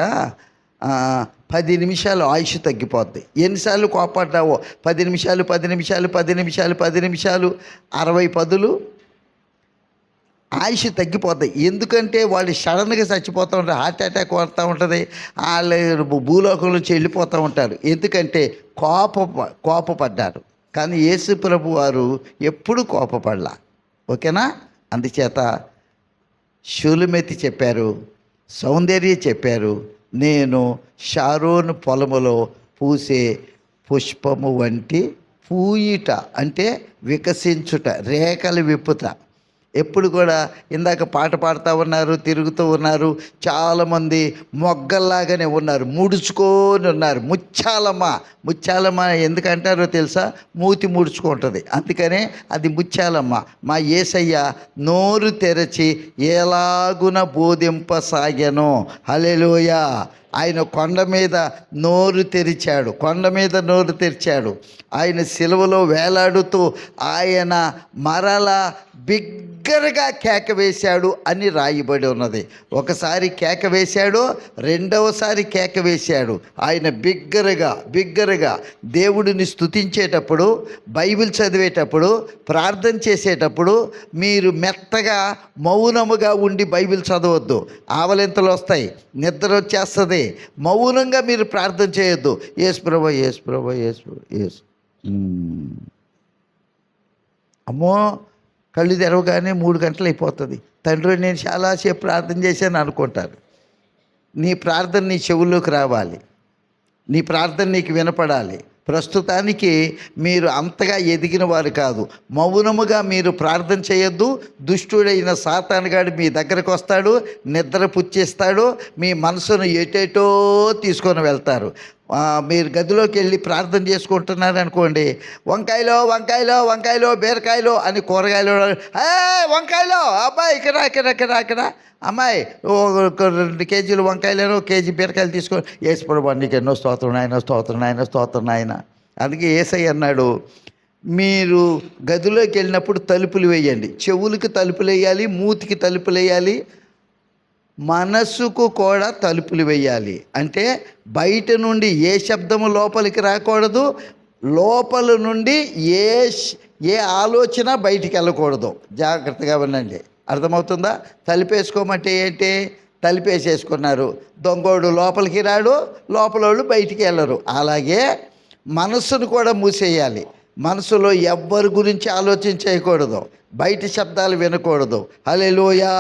10 నిమిషాలు ఆయుష్ తగ్గిపోద్ది. ఎన్నిసార్లు కోపపడ్డావో 10 నిమిషాలు 60 పదులు ఆయుష్ తగ్గిపోద్ది. ఎందుకంటే వాళ్ళు సడన్గా చచ్చిపోతూ ఉంటారు, హార్ట్ అటాక్ వస్తూ ఉంటుంది, వాళ్ళు భూలోకంలో వెళ్ళిపోతూ ఉంటారు. ఎందుకంటే కోపపడ్డారు. కానీ యేసు ప్రభు వారు ఎప్పుడు కోపపడలా, ఓకేనా? అందుచేత షూలమెతి చెప్పారు, సౌందర్య చెప్పారు, నేను షారోను పొలములో పూసే పుష్పము వంటి పూయిట అంటే వికసించుట, రేఖలు విప్పుట. ఎప్పుడు కూడా ఇందాక పాట పాడుతూ ఉన్నారు, తిరుగుతూ ఉన్నారు, చాలామంది మొగ్గల్లాగానే ఉన్నారు, ముడుచుకొని ఉన్నారు. ముత్యాలమ్మ ఎందుకంటారో తెలుసా? మూతి ముడుచుకుంటుంది, అందుకనే అది ముత్యాలమ్మ. మా యేసయ్య నోరు తెరచి ఎలాగున బోధింపసాగాను. హల్లెలూయా! ఆయన కొండ మీద నోరు తెరిచాడు. ఆయన సిలువలో వేలాడుతూ ఆయన మరలా బిగ్గరగా కేక వేశాడు అని రాయబడి ఉన్నది. ఒకసారి కేక వేశాడు, రెండవసారి కేక వేశాడు. ఆయన బిగ్గరగా దేవుడిని స్తుతించేటప్పుడు, బైబిల్ చదివేటప్పుడు, ప్రార్థన చేసేటప్పుడు మీరు మెత్తగా మౌనముగా ఉండి బైబిల్ చదవద్దు. ఆవలింతలు వస్తాయి, నిద్ర వచ్చేస్తుంది. మౌనంగా మీరు ప్రార్థన చేయొద్దు. యేసు ప్రభువా, యేసు ప్రభువా, యేసు యేసు. అమ్మో, కళ్ళు తెరవగానే 3 గంటలు అయిపోతుంది. తండ్రి నేను చాలాసేపు ప్రార్థన చేశాను అనుకుంటారు. నీ ప్రార్థన నీ చెవుల్లోకి రావాలి, నీ ప్రార్థన నీకు వినపడాలి. ప్రస్తుతానికి మీరు అంతగా ఎదిగిన వారు కాదు. మౌనముగా మీరు ప్రార్థన చేయొద్దు. దుష్టుడైన సాతానుగాడు మీ దగ్గరకు వస్తాడు, నిద్ర పుచ్చేస్తాడు, మీ మనసును ఎటేటో తీసుకొని వెళ్తారు. మీరు గదిలోకి వెళ్ళి ప్రార్థన చేసుకుంటున్నారు అనుకోండి, వంకాయలో బీరకాయలో అని కూరగాయలు, వంకాయలో అబ్బాయి ఇక్కడ అమ్మాయి 2 కేజీలు వంకాయలను 1 కేజీ బీరకాయలు తీసుకొని, యేసు ప్రభువా నీకు ఎన్నో స్తోత్రం నాయన. అందుకే యేసయ్య అన్నాడు, మీరు గదిలోకి వెళ్ళినప్పుడు తలుపులు వేయండి. చెవులకి తలుపులు వేయాలి, మూతికి తలుపులు వేయాలి, మనసుకు కూడా తలుపులు వేయాలి. అంటే బయట నుండి ఏ శబ్దము లోపలికి రాకూడదు, లోపల నుండి ఏ ఆలోచన బయటికి వెళ్ళకూడదు. జాగ్రత్తగా వినండి, అర్థమవుతుందా? తలుపేసుకోమంటే ఏంటి? తలుపేసేసుకున్నారు, దొంగోడు లోపలికి రాడు, లోపలోళ్ళు బయటికి వెళ్ళరు. అలాగే మనస్సును కూడా మూసేయాలి. మనసులో ఎవ్వరి గురించి ఆలోచన చేయకూడదు, బయట శబ్దాలు వినకూడదు. హల్లెలూయా!